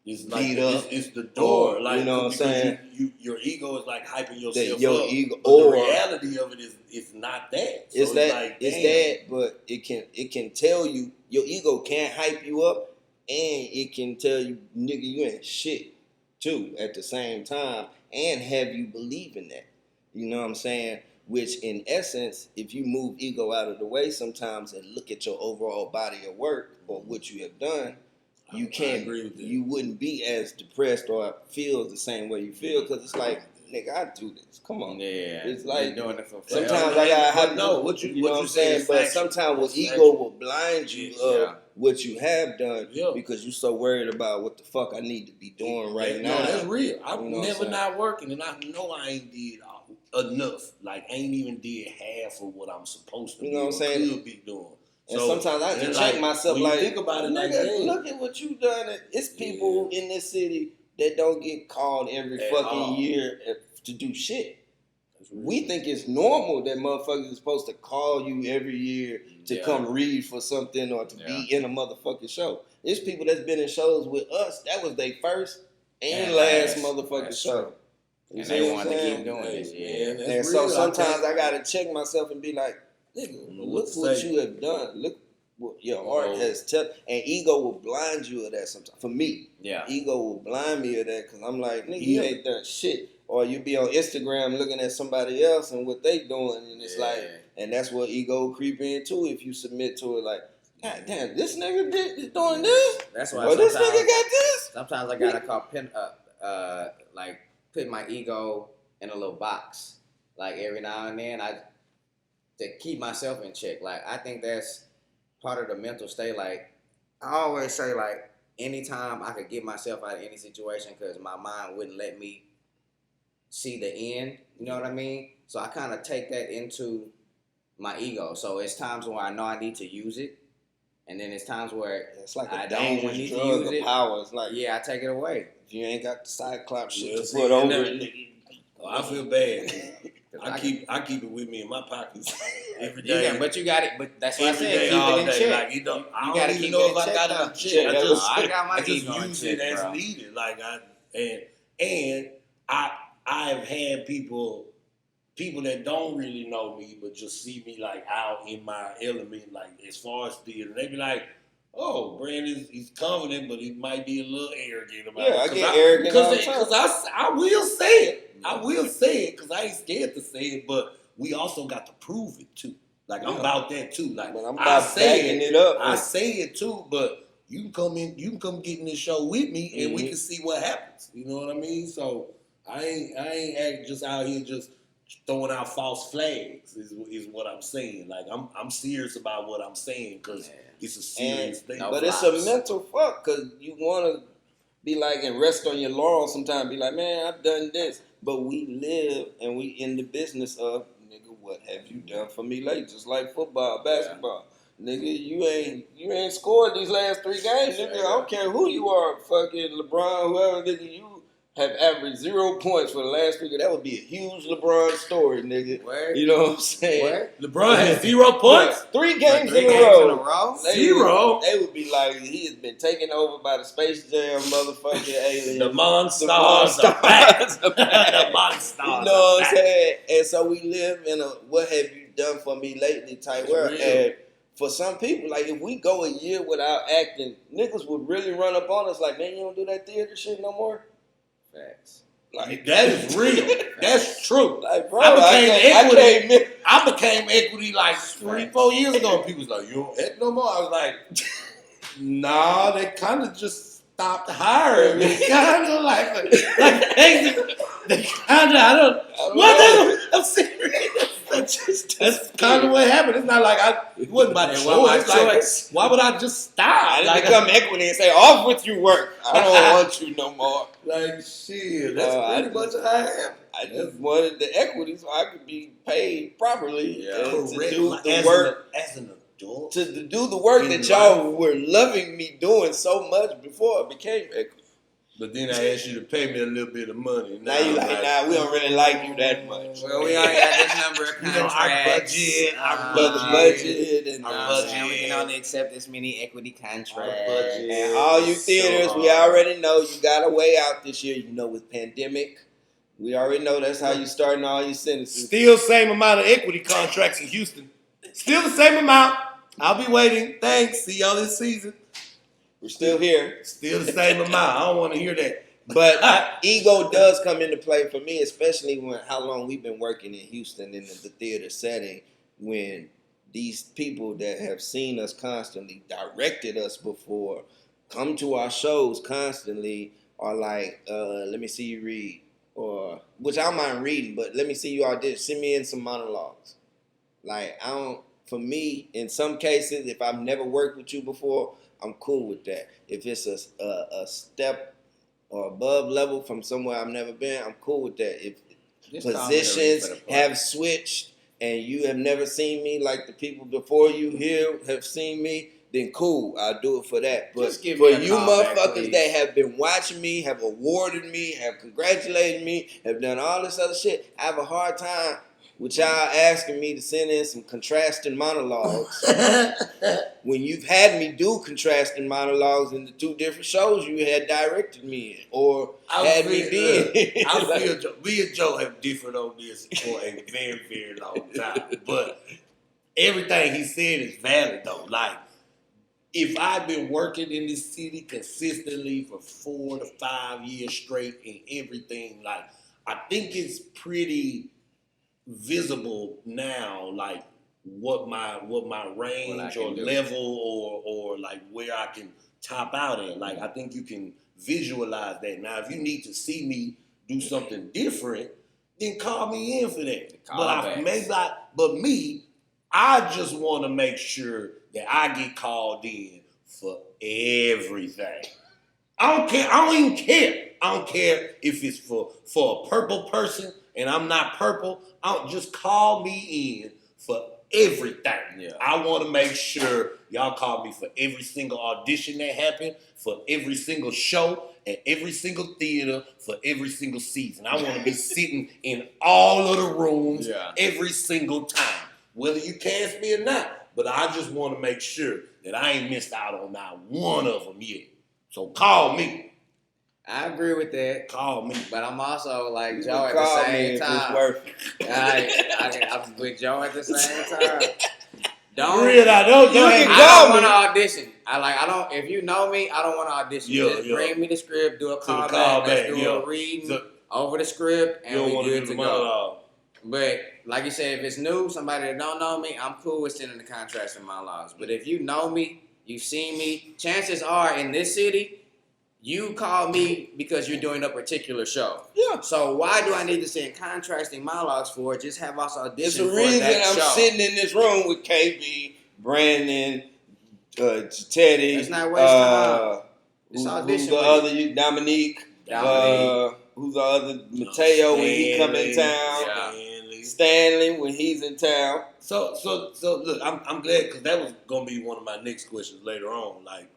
it's beat like up, it's the door, or, like you know what I'm saying. Your ego is like hyping yourself Your up. ego, but or the reality of it is it's not that. So it's that like, it's damn. that, but it can tell you your ego can hype you up, and it can tell you, nigga, you ain't shit too at the same time, and have you believe in that. You know what I'm saying? Which in essence, if you move ego out of the way sometimes and look at your overall body of work or what you have done, you can't. You wouldn't be as depressed or feel the same way you feel, because it's like, nigga, I do this. Come on. Yeah. It's like doing it for sometimes I gotta know what you know what I'm saying. But sometimes what ego will blind you of what you have done because you're so worried about what the fuck I need to be doing right now. No, that's real. I'm You know never not working, and I know I ain't did enough. Like, I ain't even did half of what I'm supposed to. You know what I'm saying? Could be doing. And so, sometimes I just check myself when like, you think about it, like, nigga, look at what you done. It's people in this city that don't get called every fucking year to do shit. We think it's normal that motherfuckers is supposed to call you every year to come read for something or to be in a motherfucking show. There's people that's been in shows with us. That was their first and last motherfucking show. And they want to keep doing this. Yeah. And so sometimes I gotta check myself and be like, nigga, look what you have done. Look what your art has tell. And ego will blind you of that sometimes. For me, ego will blind me of that because I'm like, nigga, you ain't done shit. Or you be on Instagram looking at somebody else and what they doing, and it's like, and that's what ego creep in too if you submit to it. Like, God damn, this nigga doing this. That's why. Or this nigga got this. Sometimes I gotta call like put my ego in a little box. Like every now and then, to keep myself in check. Like I think that's part of the mental state. Like I always say, like anytime I could get myself out of any situation because my mind wouldn't let me see the end. You know what I mean? So I kind of take that into my ego. So it's times where I know I need to use it, and then it's times where it's like I a don't dangerous need to drug use of it. power. It's like, I take it away. If you ain't got the Cyclops shit to see, put over it. I feel bad. I keep it with me in my pockets every day. But you got it. But that's what I said. Day, keep all it in day. check. Like, I gotta don't keep even know it if in I check got now. it in check. I got my ego in use check, it as bro. needed. Like I've had people that don't really know me but just see me like out in my element, like as far as theater. They be like, "Oh, Brandon, he's confident, but he might be a little arrogant about it." I get arrogant all the time. Because I will say it. I will say it because I ain't scared to say it, but we also got to prove it too. Like I'm about that too. Like but I'm about backing it up. I say it too, but you can come in, you can come get in this show with me, and we can see what happens. You know what I mean? So I ain't just out here just throwing out false flags. Is what I'm saying. Like I'm serious about what I'm saying because it's a serious thing. But it's a mental fuck because you want to be like and rest on your laurels sometimes. Be like, man, I've done this. But we live and we in the business of, nigga, what have you done for me lately? Just like football, basketball. Nigga, you ain't scored these last 3 games, nigga. I don't care who you are, fucking LeBron, whoever, nigga, you have averaged 0 points for the last 3 games. That would be a huge LeBron story, nigga. Where? You know what I'm saying? Where? LeBron has 0 points? 3 games in a row. Zero? They would be like, he has been taken over by the Space Jam motherfucking aliens. The Monstars are back. The Monstars. You know what I'm saying? And so we live in a what have you done for me lately type world. And for some people, like if we go a year without acting, niggas would really run up on us like, man, you don't do that theater shit no more? Facts. Like that is real. That's true. Like, bro, I became equity like 3-4 years ago. And people was like, "You don't act no more." I was like, "Nah." They kind of just stopped hiring me. Kind of like they kind of. I don't. What? I'm serious. That's kind of what happened. It's not like it wasn't my choice. Like, why would I just stop? I didn't become equity and say, "Off with you, work. I don't want you no more." Like shit. That's pretty much how I am. I just wanted the equity so I could be paid properly to do the as work as an adult. To do the work that y'all were loving me doing so much before I became equity. But then I asked you to pay me a little bit of money. Now you like, nah, we don't really like you that much. Well, we only got this number of contracts. Our budget, and we can only accept this many equity contracts. And all you theaters, we already know you got a way out this year. You know, with pandemic, we already know that's how you starting all your sentences. Still same amount of equity contracts in Houston. Still the same amount. I'll be waiting. Thanks. See y'all this season. We're still here. Still the same amount. I don't want to hear that. But ego does come into play for me, especially when how long we've been working in Houston in the theater setting, when these people that have seen us constantly, directed us before, come to our shows constantly, are like, let me see you read. Or, which I don't mind reading, but let me see you audition. Send me in some monologues. Like, for me, in some cases, if I've never worked with you before, I'm cool with that. If it's a step or above level from somewhere I've never been, I'm cool with that. If positions have switched and you have never seen me like the people before you here have seen me, then cool, I'll do it for that. But for you motherfuckers that have been watching me, have awarded me, have congratulated me, have done all this other shit, I have a hard time with y'all asking me to send in some contrasting monologues when you've had me do contrasting monologues in the 2 different shows you had directed me in or had me be in. Me and Joe have differed on this for a very, very long time. But everything he said is valid, though. Like, if I've been working in this city consistently for 4 to 5 years straight and everything, like, I think it's pretty visible now, like what my range or level or like where I can top out at. Like, I think you can visualize that. Now, if you need to see me do something different, then call me in for that. But I just want to make sure that I get called in for everything. I don't care. I don't even care. I don't care if it's for a purple person and I'm not purple. Just call me in for everything. Yeah. I want to make sure y'all call me for every single audition that happened, for every single show, and every single theater, for every single season. I want to be sitting in all of the rooms every single time, whether you cast me or not. But I just want to make sure that I ain't missed out on not one of them yet. So call me. I agree with that. Call me. But I'm also like Joe at the same time. I'm with Joe at the same time. I don't want to audition. If you know me, I don't want to audition. Just bring me the script, do a callback, let's do a reading over the script, and we good to go. But like you said, if it's new, somebody that don't know me, I'm cool with sending the contracts and monologues. But if you know me, you've seen me, chances are in this city, you call me because you're doing a particular show. Yeah. So why do I need to send contrasting monologues for it? Just have us audition for that show. It's the reason I'm sitting in this room with KB, Brandon, Teddy. It's not wasting time. It's audition. Who's the other? Dominique. Who's the other? Mateo when he come in town. Yeah. Stanley when he's in town. So look, I'm glad because that was gonna be one of my next questions later on. Like,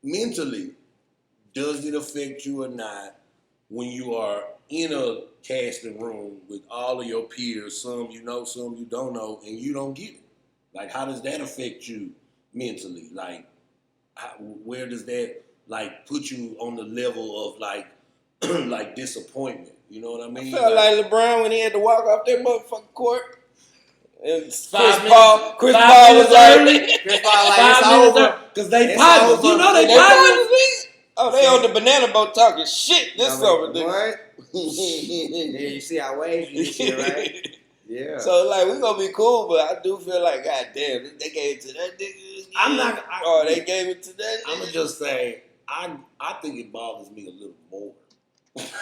mentally, does it affect you or not when you are in a casting room with all of your peers, some you know, some you don't know, and you don't get it? Like, how does that affect you mentally? Like, where does that like put you on the level of like like disappointment? You know what I mean? I felt like LeBron when he had to walk off that motherfucking court. And Chris Paul was early. Chris Paul like, it's over. Because they partners. You know they partners. Oh, they on the banana boat talking shit this summer, dude. What? Yeah, you see how wavy this shit, right? Yeah. So, like, we gonna be cool, but I do feel like, God damn, they gave it to that nigga. They gave it to that nigga. I'm gonna just say, I think it bothers me a little more. and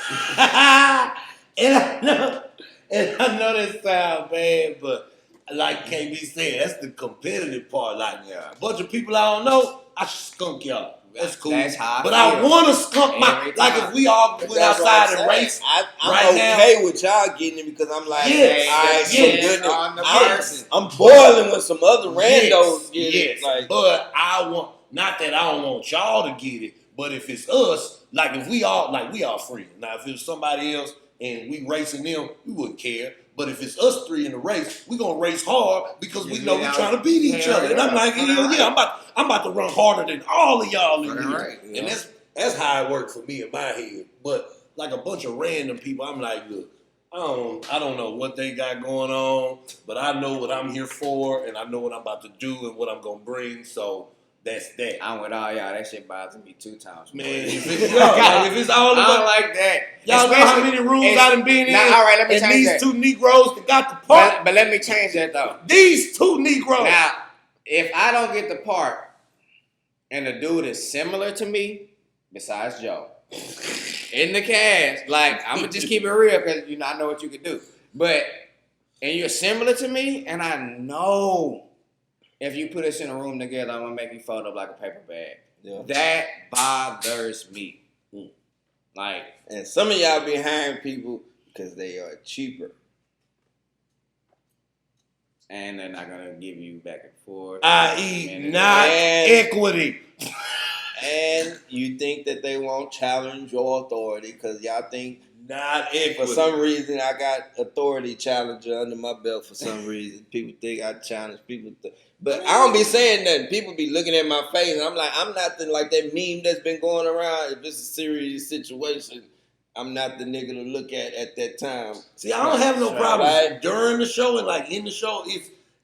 I know that sounds bad, but like KB said, that's the competitive part. Like, a bunch of people I don't know, I should skunk y'all. That's cool. That's how I want to skunk my... Like, if we all went outside and race I'm okay with y'all getting it because I'm like, I'm boiling with some other randos getting it. Like, but I want... Not that I don't want y'all to get it, But if it's us, like if we all friends. Now if it was somebody else and we racing them, we wouldn't care. But if it's us three in the race, we gonna race hard because we know we're trying to beat each other. And I'm like, I'm about to run harder than all of y'all in here. Right. And that's how it worked for me in my head. But like a bunch of random people, I'm like, look, I don't know what they got going on, but I know what I'm here for, and I know what I'm about to do and what I'm gonna bring. So that's that. I'm with all y'all. That shit bothers me 2 times. Man, if it's all I about don't like that. y'all know how many rooms I done been in. Now, all right, let me and change these that. 2 Negroes that got the part. But let me change that though. These 2 Negroes. Now, if I don't get the part, and the dude is similar to me, besides Joe, in the cast, like I'm gonna just keep it real because I know what you can do. But and you're similar to me, and I know. If you put us in a room together, I'm gonna make you fold up like a paper bag. Yeah. That bothers me. Like, and some of y'all be hiring people because they are cheaper. And they're not gonna give you back and forth. I.e. not equity. And you think that they won't challenge your authority because y'all think not equity. For some reason, I got authority challenger under my belt for some reason. People think I challenge people. But I don't be saying nothing. People be looking at my face, and I'm like, I'm not like that meme that's been going around. If it's a serious situation, I'm not the nigga to look at that time. See, I don't have no problem during the show and like in the show.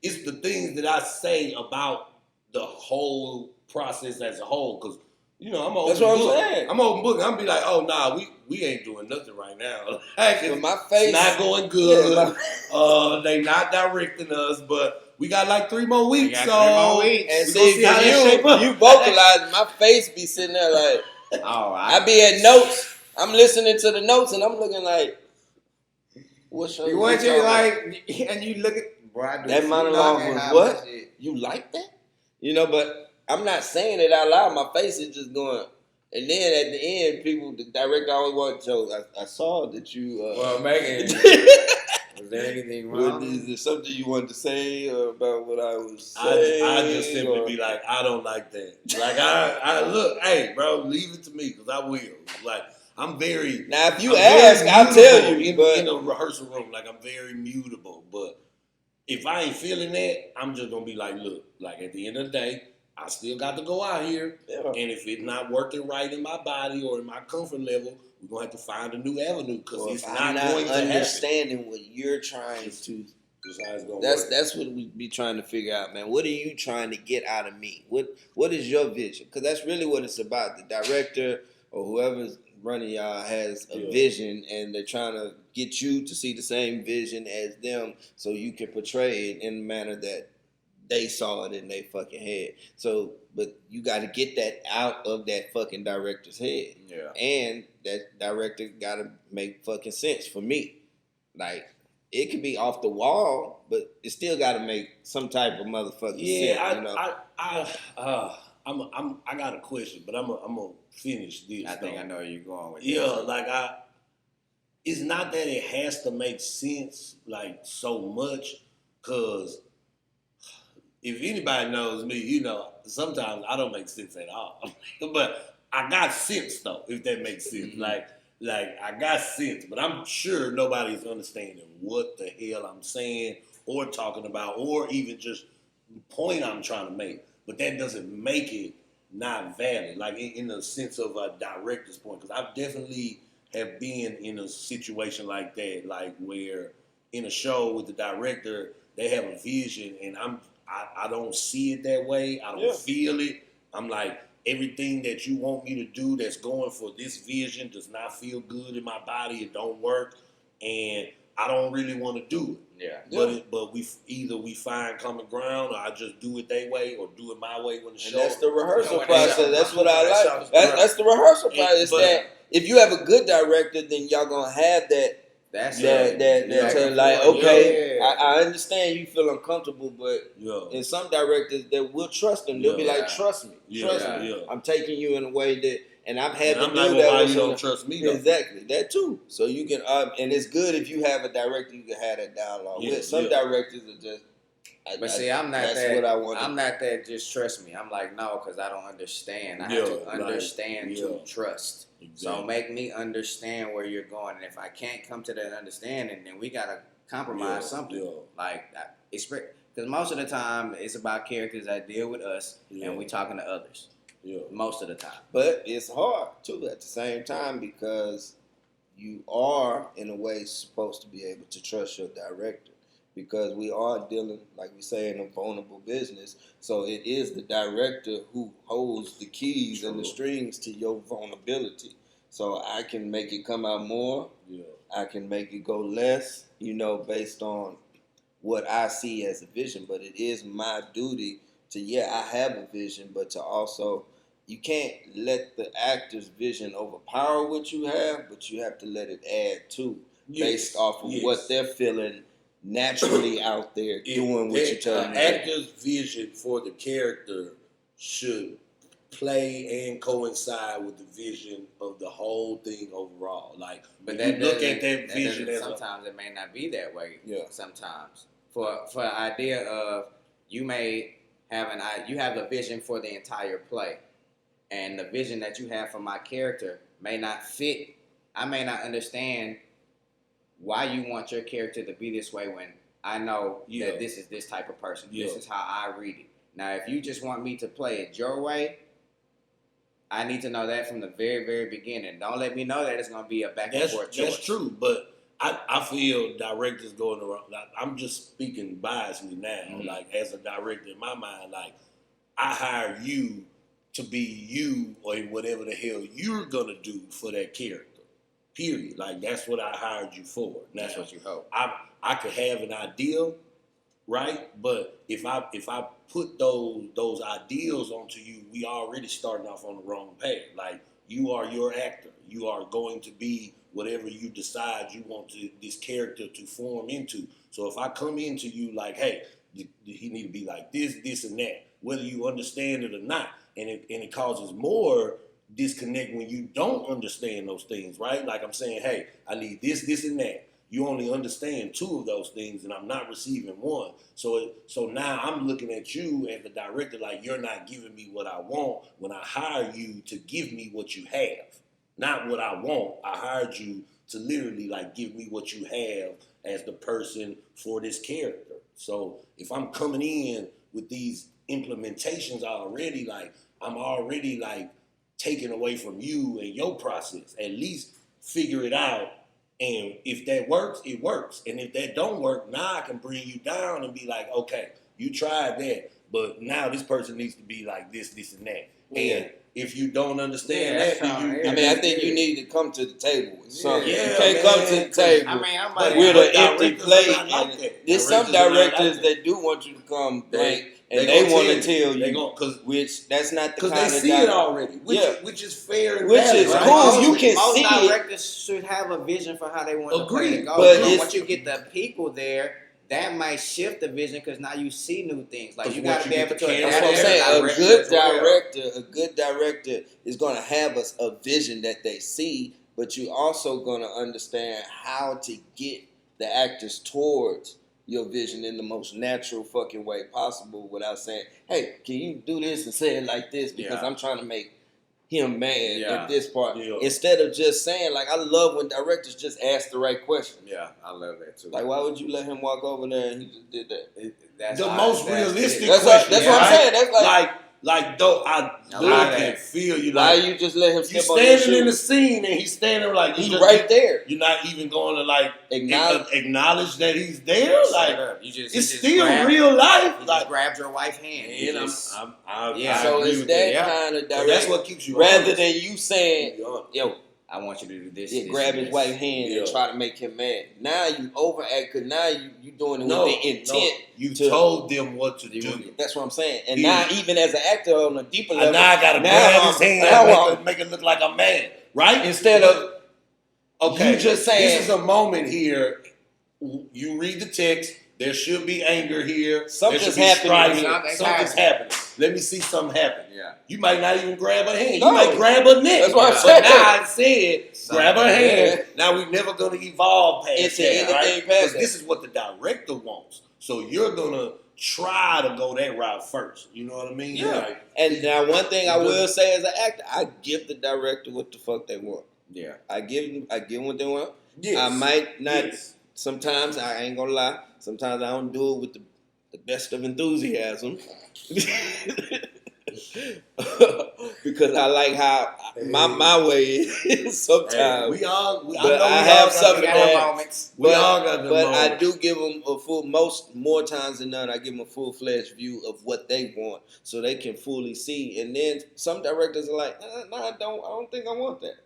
It's the things that I say about the whole process as a whole. Because, I'm an open That's what book. I'm saying. I'm open book. I'm be like, oh, nah, we ain't doing nothing right now. But my face not going good. Yeah, they not directing us, but we got like 3 more weeks. And see how you vocalize, my face be sitting there like, I be at notes. I'm listening to the notes and I'm looking like, what's your and you look at bro, that monologue was what? You like that? But I'm not saying it out loud. My face is just going. And then at the end, the director always wants to joke. I saw that you. Well, Megan, was there anything wrong? Is there something you wanted to say about what I was saying? I just simply be like, I don't like that. Like, I look, hey, bro, leave it to me because I will. Like, I'm very. Now, if you ask, I'll tell you. In a rehearsal room, like, I'm very mutable. But if I ain't feeling that, I'm just going to be like, look, like, at the end of the day, I still got to go out here. Yeah. And if it's not working right in my body or in my comfort level, we're going to have to find a new avenue because it's not going to understanding what you're trying to. That's what we be trying to figure out, man. What are you trying to get out of me? What is your vision? Because that's really what it's about. The director or whoever's running y'all has a vision, and they're trying to get you to see the same vision as them, so you can portray it in a manner that they saw it in their fucking head. So, but you got to get that out of that fucking director's head. Yeah. And that director got to make fucking sense for me. Like, it could be off the wall, but it still got to make some type of motherfucking sense. I got a question, but I'm gonna finish this. I think I know where you're going with. Yeah, this. Like it's not that it has to make sense like so much, cause if anybody knows me, sometimes I don't make sense at all. But I got sense though, if that makes sense. Mm-hmm. Like I got sense, but I'm sure nobody's understanding what the hell I'm saying or talking about, or even just the point I'm trying to make. But that doesn't make it not valid, like in the sense of a director's point. Because I definitely have been in a situation like that, like where in a show with the director, they have a vision, and I don't see it that way. I don't feel it. I'm like, everything that you want me to do that's going for this vision does not feel good in my body. It don't work, and I don't really want to do it. But we find common ground, or I just do it their way, or do it my way when the show. And that's the rehearsal process. That's what I like. That's the rehearsal process. That if you have a good director, then y'all gonna have that. I understand you feel uncomfortable, but in some directors that will trust them, they'll be like, trust me. I'm taking you in a way that, and I've had to do that. Why you don't trust me? Though. Exactly, that too. So you can, and it's good if you have a director you can have that dialogue with. Some directors are just, But see, I'm not that's that. what I want. I'm not that. Just trust me. I'm like, no, because I don't understand. I have to understand to trust. Exactly. So make me understand where you're going, and if I can't come to that understanding, then we gotta compromise something. Yeah. Like, because most of the time it's about characters that deal with us, and we talking to others. Yeah. Most of the time. But it's hard too at the same time because you are in a way supposed to be able to trust your director. Because we are dealing, like we say, in a vulnerable business. So it is the director who holds the keys and the strings to your vulnerability. So I can make it come out more. Yeah. I can make it go less, based on what I see as a vision. But it is my duty to, I have a vision, but to also, you can't let the actor's vision overpower what you have, but you have to let it add to, based off of what they're feeling naturally out there doing what you're telling them. Actor's vision for the character should play and coincide with the vision of the whole thing overall. Like, but you look at that vision as sometimes it may not be that way. Yeah. Sometimes for the idea of you may have you have a vision for the entire play, and the vision that you have for my character may not fit. I may not understand why you want your character to be this way when I know that this is this type of person. This is how I read it. Now, if you just want me to play it your way, I need to know that from the very, very beginning. Don't let me know that it's going to be a back and forth choice. That's true, but I feel directors going around. Like, I'm just speaking biasly now. Mm-hmm. Like, as a director in my mind, like, I hire you to be you or whatever the hell you're going to do for that character. Period. Like, that's what I hired you for. Now, that's what you hope. I could have an ideal, right? But if I put those ideals onto you, we already starting off on the wrong path. Like, you are your actor. You are going to be whatever you decide you want this character to form into. So if I come into you like, hey, he need to be like this, and that, whether you understand it or not, and it causes more disconnect when you don't understand those things, right? Like I'm saying, hey, I need this, and that. You only understand two of those things, and I'm not receiving one. So now I'm looking at you as the director like you're not giving me what I want when I hire you to give me what you have. Not what I want. I hired you to literally like give me what you have as the person for this character. So if I'm coming in with these implementations already, like I'm already like taken away from you and your process. At least figure it out. And if that works, it works. And if that don't work, now I can bring you down and be like, okay, you tried that, but now this person needs to be like this, and that. Yeah. And if you don't understand that, I think you need to come to the table with something. Yeah, you can't come to the table with an empty plate. There's some directors that do want you to come blank. And they want to tell you, which that's not the kind of because they see it already, which is fair and which is right? cool. You can most see directors should have a vision for how they want to play it go. But once you get the people there, that might shift the vision because now you see new things. Like you got to be able to. That's what I'm saying. A good director is going to have a vision that they see, but you also going to understand how to get the actors towards your vision in the most natural fucking way possible without saying, hey, can you do this and say it like this because I'm trying to make him mad at this part. Yeah. Instead of just saying, like, I love when directors just ask the right question. Yeah, I love that too. Like, why would you let him walk over there and he just did that? That's the most realistic question. That's what I'm saying. That's like though I can feel you. Why like you just let him step on your shoes? You standing in the scene and he's standing like he's right there. You're not even going to like acknowledge that he's there. Like it's still real life. You just grabbed your wife's hand. And so it's that kind of direction. That's what keeps you rather than you saying, yo, I want you to do this. Grab his wife's hand and try to make him mad. Now you overact because now you doing it with the intent. You told them what to do. That's what I'm saying. And now even as an actor on a deeper level, now I gotta grab his hand and make it look like I'm mad, right? Instead of you just saying this is a moment here. You read the text. There should be anger here. Something's happening. Something's happening. Let me see something happen. Yeah. You might not even grab a hand. You might grab a neck. That's what I'm saying. But now I said, grab a hand. Now we're never going to evolve past that, right? Because this is what the director wants. So you're going to try to go that route first. You know what I mean? Yeah. Like, And now one thing I will say as an actor, I give the director what the fuck they want. Yeah. I give them what they want. yes. I might not. Yes. Sometimes I ain't gonna lie. Sometimes I don't do it with the best of enthusiasm. Because I like how my way is sometimes. We all. But I have something that. moments. We all got them But moments. I do give them a full. More times than none, I give them a full-fledged view of what they want, so they can fully see. And then some directors are like, "No, I don't think I want that."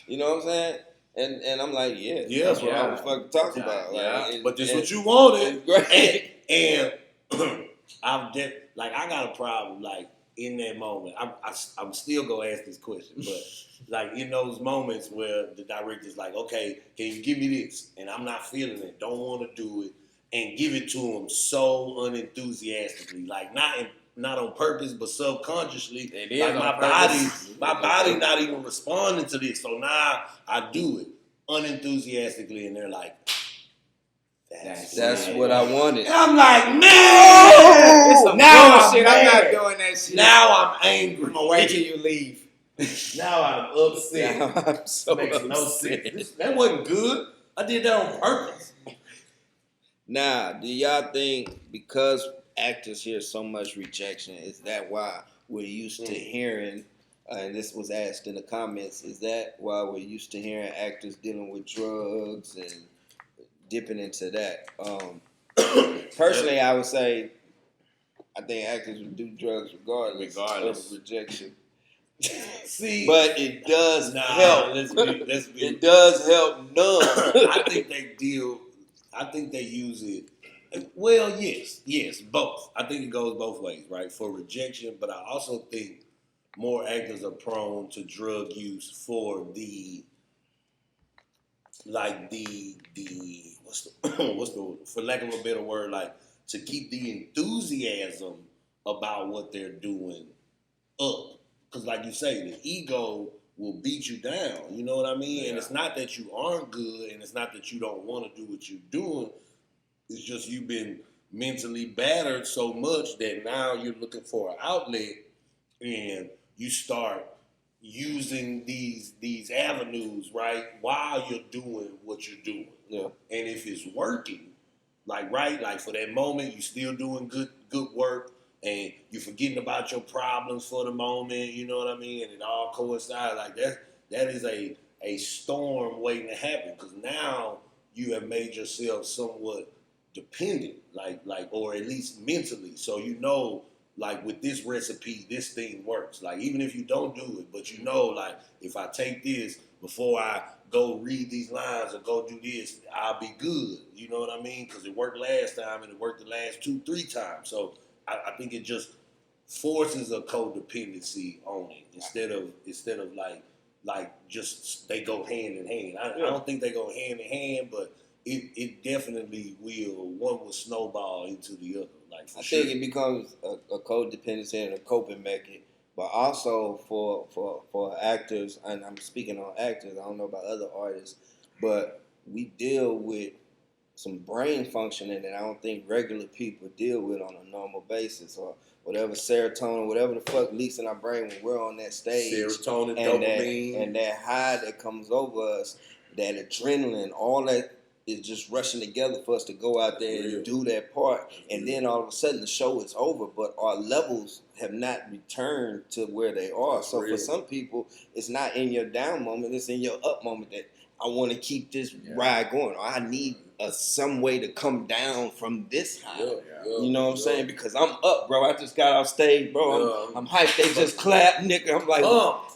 You know what I'm saying? And I'm like, yeah, that's what I was fucking talking about. Like, but this what you wanted. Great. And I got a problem. Like in that moment, I'm still gonna ask this question, but like in those moments where the director's like, okay, can you give me this? And I'm not feeling it, don't want to do it, and give it to him so unenthusiastically, like not on purpose, but subconsciously. It is like on my body not even responding to this. So now I do it unenthusiastically, and they're like, That's what I wanted. and I'm like, man, It's some now bullshit. I'm I'm not mad. doing that shit. Now I'm angry. I'm gonna wait till you leave. Now I'm upset. Now I'm so Makes no upset. sense. That wasn't good. I did that on purpose. Now, do y'all think because actors hear so much rejection, is that why we're used to hearing, and this was asked in the comments, is that why we're used to hearing actors dealing with drugs and dipping into that? Personally, I would say I think actors would do drugs regardless of rejection. See, But it does help. Let's be. It does help numb. I think they use it. Well, yes, both. I think it goes both ways, right? For rejection, but I also think more actors are prone to drug use for the what's the for lack of a better word, like to keep the enthusiasm about what they're doing up. Because like you say, the ego will beat you down. You know what I mean? Yeah. And it's not that you aren't good, and it's not that you don't want to do what you're doing. It's just you've been mentally battered so much that now you're looking for an outlet, and you start using these avenues, right, while you're doing what you're doing. Yeah. And if it's working, like for that moment, you're still doing good work, and you're forgetting about your problems for the moment, you know what I mean? And it all coincides like that. That is a storm waiting to happen, because now you have made yourself somewhat dependent, like or at least mentally. So you know, like with this recipe, this thing works. Like even if you don't do it, but you know, like if I take this before I go read these lines or go do this, I'll be good. You know what I mean? Because it worked last time and it worked the last 2-3 times. So I think it just forces a codependency on it instead of like just they go hand in hand. I don't think they go hand in hand, but it definitely will. One will snowball into the other. Like I think it becomes a codependency and a coping method, but also for actors, and I'm speaking on actors. I don't know about other artists, but we deal with some brain functioning that I don't think regular people deal with on a normal basis, or whatever serotonin, whatever the fuck leaks in our brain when we're on that stage. Serotonin, and dopamine, and that high that comes over us, that adrenaline, all that is just rushing together for us to go out there and do that part. And then all of a sudden the show is over, but our levels have not returned to where they are. So for some people, it's not in your down moment, it's in your up moment that I want to keep this ride going. Or I need some way to come down from this high. You know what I'm saying? Because I'm up, bro. I just got off stage, bro. I'm hyped. They just clap, nigga. I'm like,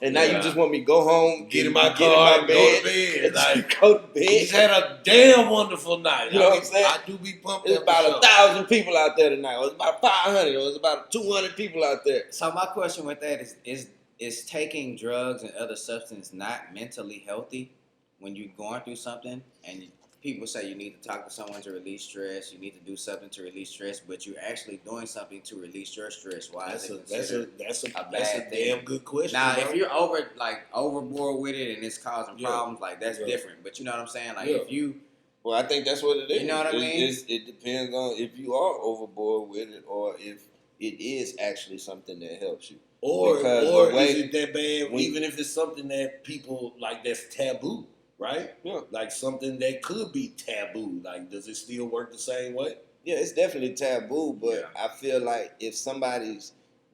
and now you just want me to go home, get in my car, and go to bed. Like, go to bed. He's had a damn wonderful night. You know what I'm saying? I do be pumped. It's about 1,000 people out there tonight. Or it's about 500. Or it's about 200 people out there. So my question with that is taking drugs and other substances not mentally healthy when you're going through something? And people say you need to talk to someone to release stress, you need to do something to release stress, but you're actually doing something to release your stress. Why is it considered that's a bad damn good question. Now, bro. if you're overboard with it and it's causing problems, like that's different. But you know what I'm saying? Like if you Well, I think that's what it is. You know what I mean? It depends on if you are overboard with it or if it is actually something that helps you. Or Because is it that bad? Even if it's something that people like that's taboo, right? Yeah. Like something that could be taboo. Like, does it still work the same way? Yeah, it's definitely taboo, but I feel like if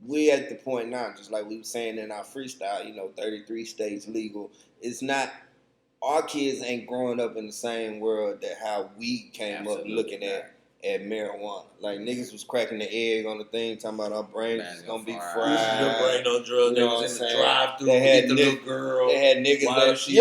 we at the point now, just like we were saying in our freestyle, 33 states legal. It's not, our kids ain't growing up in the same world that how we came up looking at marijuana. Like niggas was cracking the egg on the thing, talking about our brains is gonna be fried. Your brain on drugs. They was in the drive-through. They had the little girl. They had niggas why that was she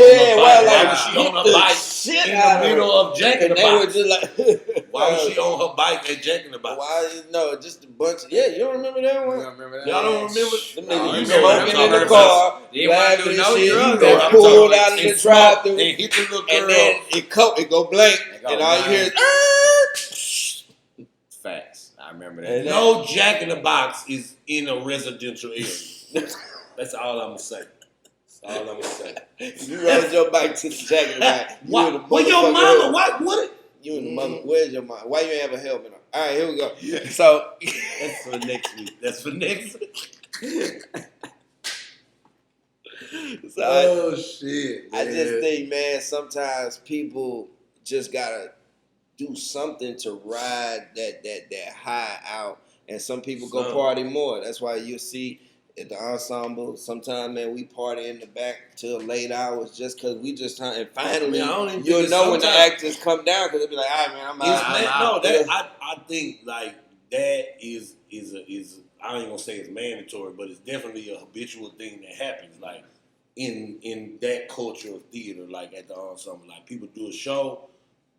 on a bike shit in the middle of jacking the they box? were just like, why was she on her bike and jacking the box? Why? No, just a bunch of, you don't remember that one? You don't remember that? Y'all don't remember? Them niggas you smoking in the car, They want to do no drugs. They pulled out of the drive-through, and hit the little girl, and then it go blank, and all you hear is facts. I remember that. no jack in the box is in a residential area. That's all I'm gonna say. That's all I'm gonna say. You rode your bike to the jack in the box. Where your mama? What? You and the mother. Where's your mom? Why you ain't have a helmet on? All right, here we go. Yeah. So that's for next week. So shit! I just think, man, sometimes people just gotta do something to ride that high out, and some people go party more. That's why you'll see at the ensemble sometimes, man, we party in the back till late hours just because we just and finally you'll know when the actors come down because they'll be like, all right, man, I'm out. I think like that is I ain't gonna say it's mandatory, but it's definitely a habitual thing that happens. Like in that culture of theater, like at the ensemble, like people do a show.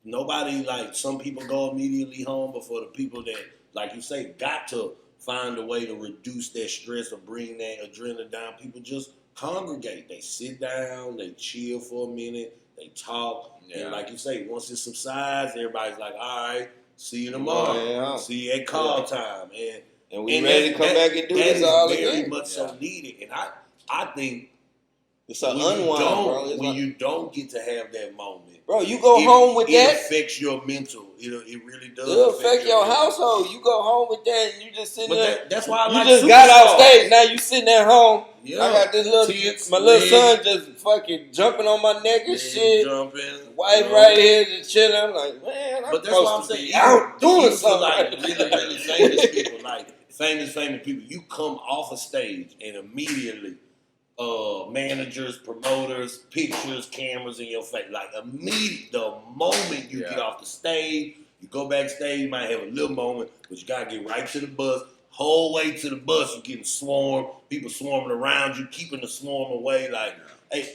Nobody, like, some people go immediately home, but for the people that, like you say, got to find a way to reduce that stress or bring that adrenaline down, people just congregate. They sit down, they chill for a minute, they talk, and like you say, once it subsides, everybody's like, all right, see you tomorrow, see you at call time, and we ready to come back and do this all again. That is very much so needed, and I think it's an unwind, bro. When you don't get to have that moment, bro, you go home with that. It affects your mental. It really does. It'll affect your household. You go home with that, and you just sitting there. That's why I you like just Superstar. got off stage. Now you sitting at home. Yeah. I got this my little son just fucking jumping on my neck and shit. Wife right here just chilling. I'm like, man, I'm supposed to be out doing something. Like really famous people, like famous people. You come off a stage and immediately. Managers, promoters, pictures, cameras in your face. Like the moment you get off the stage, you go backstage, you might have a little moment, but you gotta get right to the bus. Whole way to the bus, you're getting swarmed, people swarming around you, keeping the swarm away. Like, hey,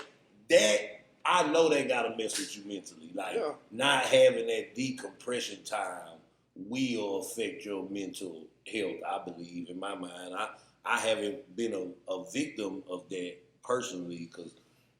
that I know they gotta mess with you mentally. Like, not having that decompression time will affect your mental health. I believe, in my mind. I haven't been a victim of that personally because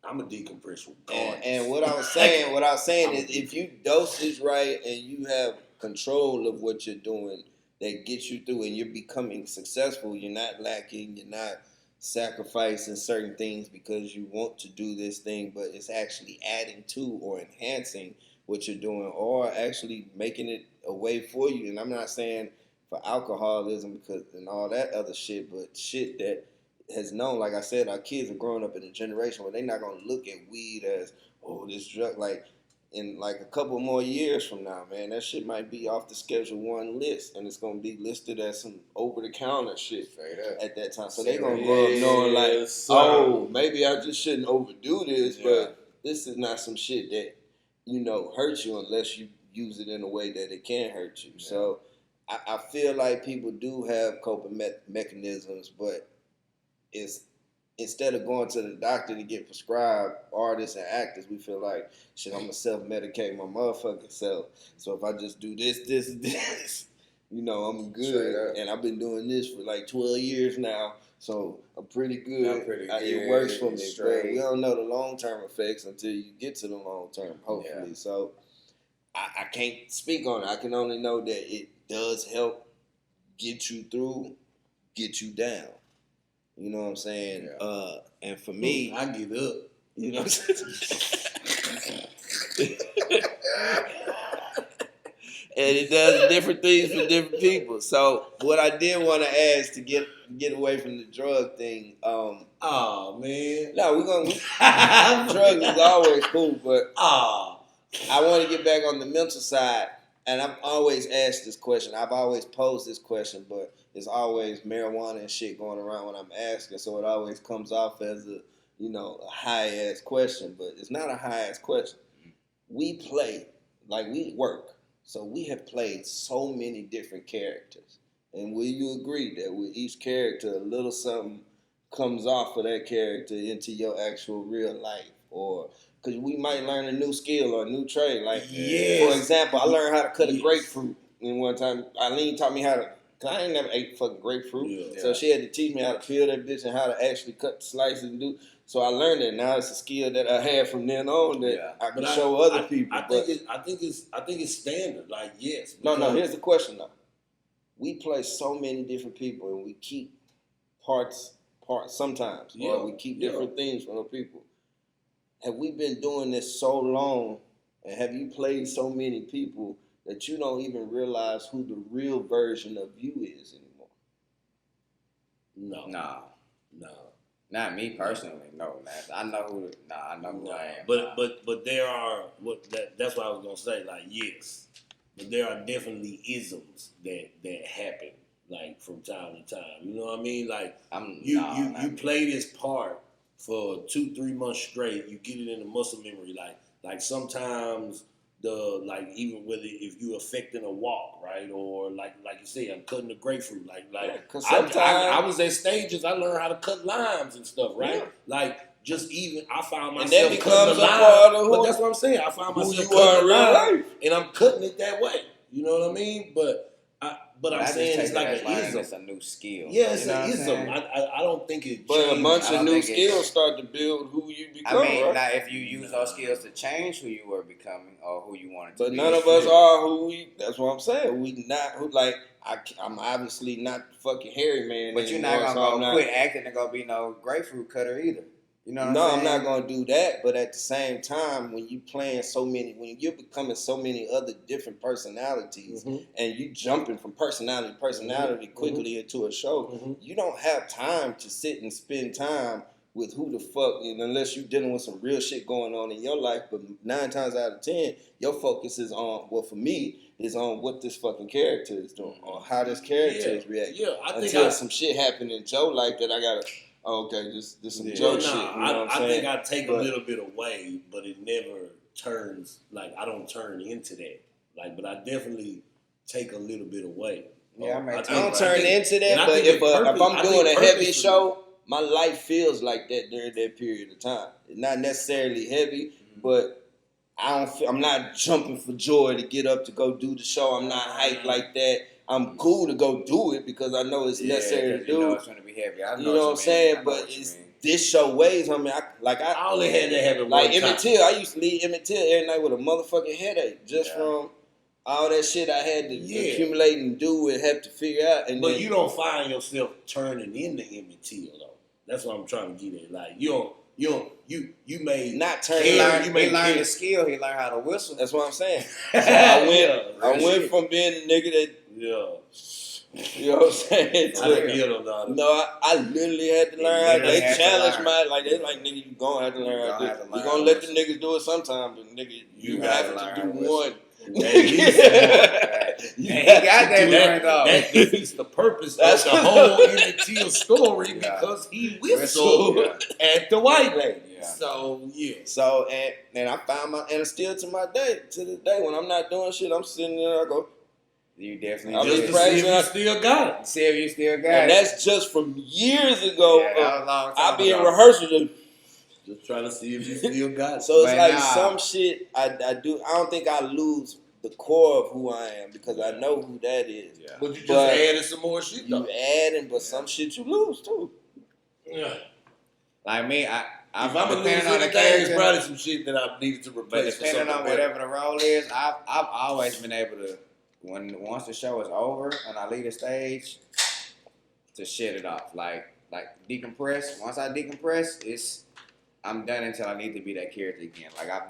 I'm a decompressor. And what I was saying is if you dose this right and you have control of what you're doing that gets you through and you're becoming successful, you're not lacking, you're not sacrificing certain things because you want to do this thing, but it's actually adding to or enhancing what you're doing or actually making it a way for you. And I'm not saying for alcoholism and all that other shit, but shit that has known, like I said, our kids are growing up in a generation where they're not going to look at weed as, oh, this drug. Like, in like a couple more years from now, man, that shit might be off the Schedule 1 list, and it's going to be listed as some over-the-counter shit at that time. So they're going to grow up knowing, like, oh, maybe I just shouldn't overdo this, but this is not some shit that, hurts you unless you use it in a way that it can hurt you. Yeah. So I feel like people do have coping mechanisms, but it's instead of going to the doctor to get prescribed artists and actors, we feel like, shit, I'm going to self-medicate my motherfucking self. So if I just do this, I'm good. And I've been doing this for like 12 years now, so I'm pretty good. It works for me. But we don't know the long-term effects until you get to the long-term, hopefully. Yeah. So I can't speak on it. I can only know that it does help get you through, get you down. You know what I'm saying? Yeah. And for me, I give up. You know what I'm saying? And it does different things for different people. So what I did want to ask to get away from the drug thing, Oh man. no, drugs is always cool, but I want to get back on the mental side. And I've always asked this question. I've always posed this question, but there's always marijuana and shit going around when I'm asking, so it always comes off as a high ass question, but it's not a high ass question. We play, like we work. So we have played so many different characters. And will you agree that with each character, a little something comes off of that character into your actual real life? Or because we might learn a new skill or a new trade. Like, for example, I learned how to cut a grapefruit. And one time, Eileen taught me how to, because I ain't never ate fucking grapefruit. Yeah. So she had to teach me how to peel that bitch and how to actually cut the slices and do. So I learned it. Now it's a skill that I have from then on that I can show other people. I think it's standard. Like, yes. No. Here's the question though. We play so many different people, and we keep parts sometimes, or we keep different things from the people. Have we been doing this so long, and have you played so many people that you don't even realize who the real version of you is anymore? No. Not me personally, no, man. I know who I am. But there are that's what I was gonna say. Like, yes, but there are definitely isms that happen like from time to time. You know what I mean? Like you play this part for 2-3 months straight. You get it in the muscle memory. Like sometimes even whether if you affecting a walk, right, or like you say, I'm cutting the grapefruit, sometimes I was at stages I learned how to cut limes and stuff, right? Yeah. Like just even I found myself and that becomes a part of but that's what I'm saying. I found myself cutting a lime, and I'm cutting it that way. You know what I mean? But I'm saying it's like an ism. It's a new skill. Yeah, it's an ism. I don't think it. But a bunch of new skills start to build who you become. I mean, right? now if you use those skills to change who you were becoming or who you wanted to be. But none of us are who we. That's what I'm saying. We not who like. I'm obviously not fucking hairy man. But you're not gonna quit acting and go be no grapefruit cutter either. You know what I'm saying? I'm not gonna do that. But at the same time, when you playing when you're becoming so many other different personalities, and you jumping from personality to quickly into a show, you don't have time to sit and spend time with who the fuck, unless you're dealing with some real shit going on in your life. But 9 times out of 10, your focus is on, well, for me, is on what this fucking character is doing, or how this character is reacting. Yeah, until some shit happened in Joe's life that I gotta. Oh, okay, this some Joe shit. You know what I'm saying? I think I take a little bit away, but it never turns, like, I don't turn into that. Like, but I definitely take a little bit away. Yeah, I don't turn into that, but if I'm doing a heavy show, my life feels like that during that period of time. It's not necessarily heavy, but I'm not jumping for joy to get up to go do the show. I'm not hyped like that. I'm cool to go do it because I know it's necessary to do. You know it's going to be heavy. You know what I'm saying? But this show weighs on me. I only had that happen like Emmett Till. I used to leave Emmett Till every night with a motherfucking headache just from all that shit I had to accumulate and do and have to figure out. But you don't find yourself turning into Emmett Till though. That's what I'm trying to get at. Like you may not turn. He learned the skill. He learned how to whistle. That's what I'm saying. So I went from being a nigga that you know what I'm saying. I literally had to learn how. They challenged they like nigga, you gonna have to learn how to do it. You gonna let the niggas do it sometime, but nigga, you have to do one. He got that learned off. That defeats the purpose of the whole Emmett Till story because he whistled at the white lady. Yeah. So and I found and still to this day when I'm not doing shit, I'm sitting there. I go. You definitely just to see if you still got it. See if you still got it. And that's just from years ago. Yeah, that was a long time I'll be in rehearsal. Just trying to see if you still got it. So it's like some shit I do. I don't think I lose the core of who I am because I know who that is. Yeah. But you just added some more shit though. You adding, but some shit you lose too. Yeah. Like me, if I'm depending on the character, it's probably some shit that I needed to replace. But depending on whatever the role is, I've always been able to. Once the show is over and I leave the stage, to shut it off, like decompress. Once I decompress, I'm done until I need to be that character again. Like I've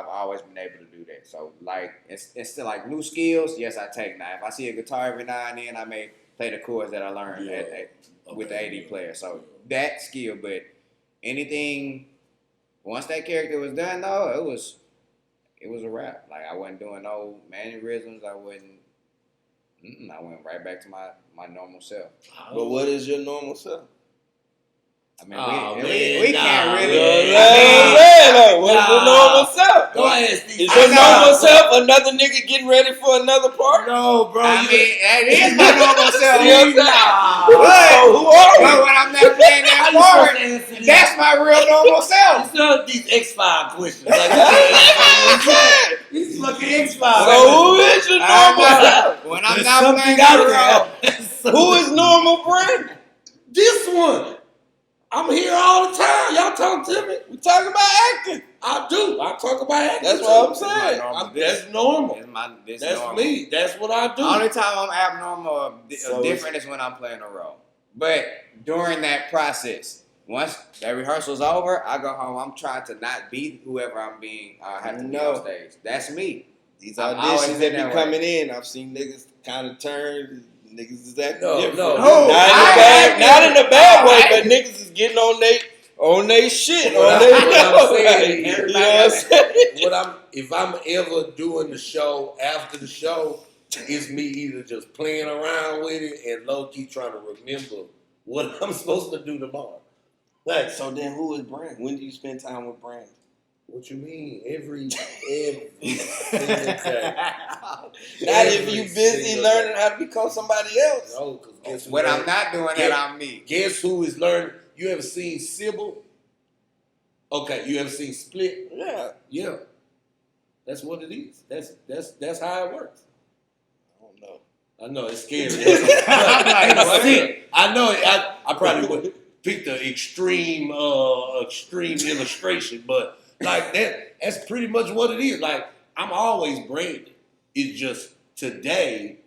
always been able to do that. So like it's still like new skills. Yes, I take now. If I see a guitar every now and then, I may play the chords that I learned with the AD player. So that skill, but anything once that character was done though, it was a wrap. Like I wasn't doing no mannerisms. I went right back to my normal self. But what is your normal self? I mean, we can't really. What's your normal self? Go ahead, Steve. Is your normal self another nigga getting ready for another part? No, bro. I mean, that is my normal self. Who are But when I'm not playing that part, that's my real normal self. It's not these X-File questions. Like, these fucking X-File. So who is your normal self? When I'm not playing that role, Who is normal Brandon? This one. I'm here all the time. Y'all talk to me. We talking about acting. I do. I talk about acting. That's what I'm saying. That's normal. That's That's me. That's what I do. The only time I'm abnormal or different is when I'm playing a role. But during that process, once that rehearsal's over, I go home. I'm trying to not be whoever I'm being. I have to be on stage. That's me. These auditions that be coming in, I've seen niggas kind of turn. Niggas is acting different. No. Not in a bad way, but niggas is getting on they shit. If I'm ever doing the show after the show, it's me either just playing around with it and low key trying to remember what I'm supposed to do tomorrow. Like, So then, who is Brandon? When do you spend time with Brandon? what you mean? Every single day. Not if you busy learning how to become somebody else. No, because guess When I'm not doing that, I'm me. Guess who is learning? You ever seen Sybil? Okay, you ever seen Split? Yeah. That's what it is. That's how it works. I don't know. I know it's scary. I know I probably would pick the extreme illustration, but like that's pretty much what it is. Like I'm always Brandon. It's just today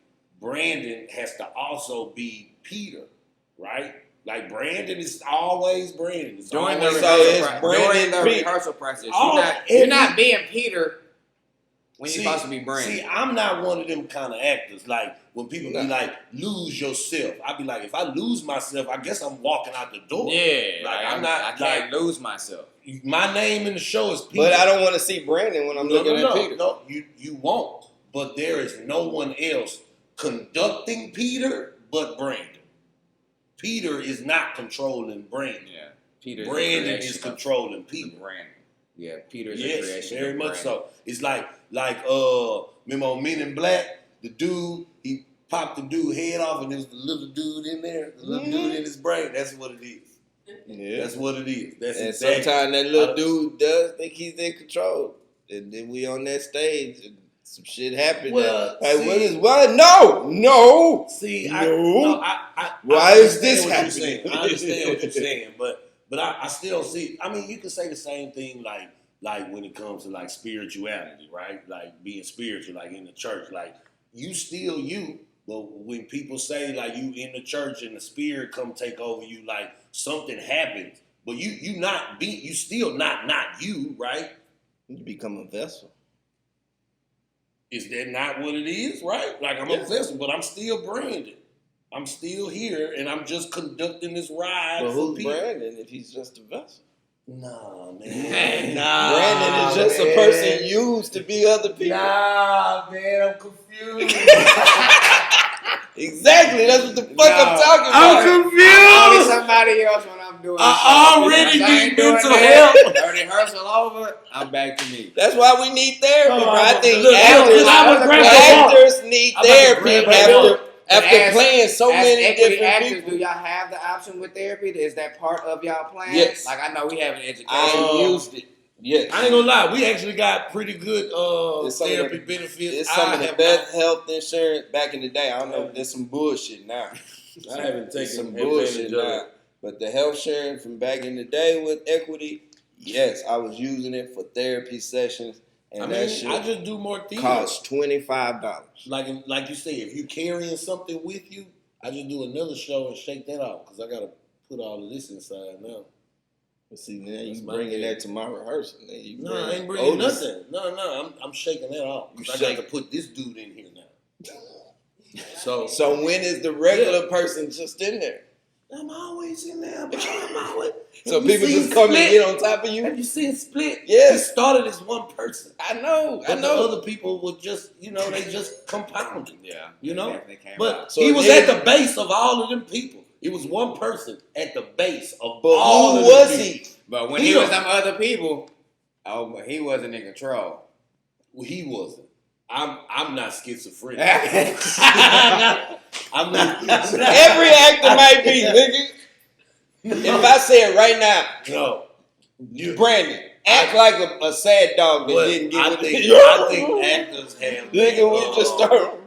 Brandon has to also be Peter, right? Like Brandon is always Brandon. During the rehearsal process, you're not being Peter when you're supposed to be Brandon. See, I'm not one of them kind of actors. Like when people be like, lose yourself. I be like, if I lose myself, I guess I'm walking out the door. Yeah, like I'm not. I can't lose myself. My name in the show is Peter. But I don't want to see Brandon when I'm looking at Peter. No, you won't. But there is no one else conducting Peter but Brandon. Peter is not controlling Brandon. Yeah, Brandon is controlling Peter. Brandon. Yeah, Peter's a yes, creation. very much so. It's like remember on Men in Black, the dude, he popped the dude head off and there was the little dude in there, the little dude in his brain. That's what it is. Yeah. That's what it is. That's and exactly. sometimes that little dude does think he's in control. And then we on that stage and some shit happened. Well, like, what? No. See, no. Why is this happening? I understand what you're saying, but I still see. I mean, you can say the same thing like when it comes to like spirituality, right? Like being spiritual, like in the church, like you still you. But when people say like you in the church and the spirit come take over you, like something happens, but you still not you, right? You become a vessel. Is that not what it is, right? Like I'm a vessel, but I'm still Brandon. I'm still here, and I'm just conducting this ride. But who's Brandon if he's just a vessel? Nah, man. Nah, Brandon is just a person used to be other people. Nah, man, I'm confused. Exactly, that's what the fuck I'm talking about. I'm confused. I'm only somebody else when I'm doing I already need mental help. The rehearsal over, I'm back to me. That's why we need therapy, bro. I think actors need therapy after playing so many different actors, people. do y'all have the option with therapy? Is that part of y'all plan? Yes. Like I know we have an education. I used it. Yes. I ain't gonna lie, we actually got pretty good therapy benefits. It's some of the best health insurance back in the day. I don't know, there's some bullshit now. I haven't taken some bullshit now. But the health sharing from back in the day with equity, yes, I was using it for therapy sessions. And that shit I just do more things. Costs $25. Like you say, if you carrying something with you, I just do another show and shake that off because I gotta put all of this inside now. See, now you That's my bringing thing. that to my rehearsal. Now you No, I ain't bringing Otis. nothing. No, I'm shaking that off. You I got to put this dude in here now. So when is the regular person just in there? I'm always in there, bro. I'm always. So You people seen just come and Split? get on top of Have you? you seen Split? Yes. It started as one person. I know. But the other people were just, they just compounded. Yeah. You know? They came But out. So he was niggas- at the base of all of them people. It was one person at the base of But all who of was them he? people. But when He he was don't- them other people, but he wasn't in control. Well, he wasn't. I'm not schizophrenic. Every I'm not. Every actor might be, nigga. If I say it right now, No. Brandon, act like a sad dog that Well, didn't get I it. think actors have. Nigga, we just start.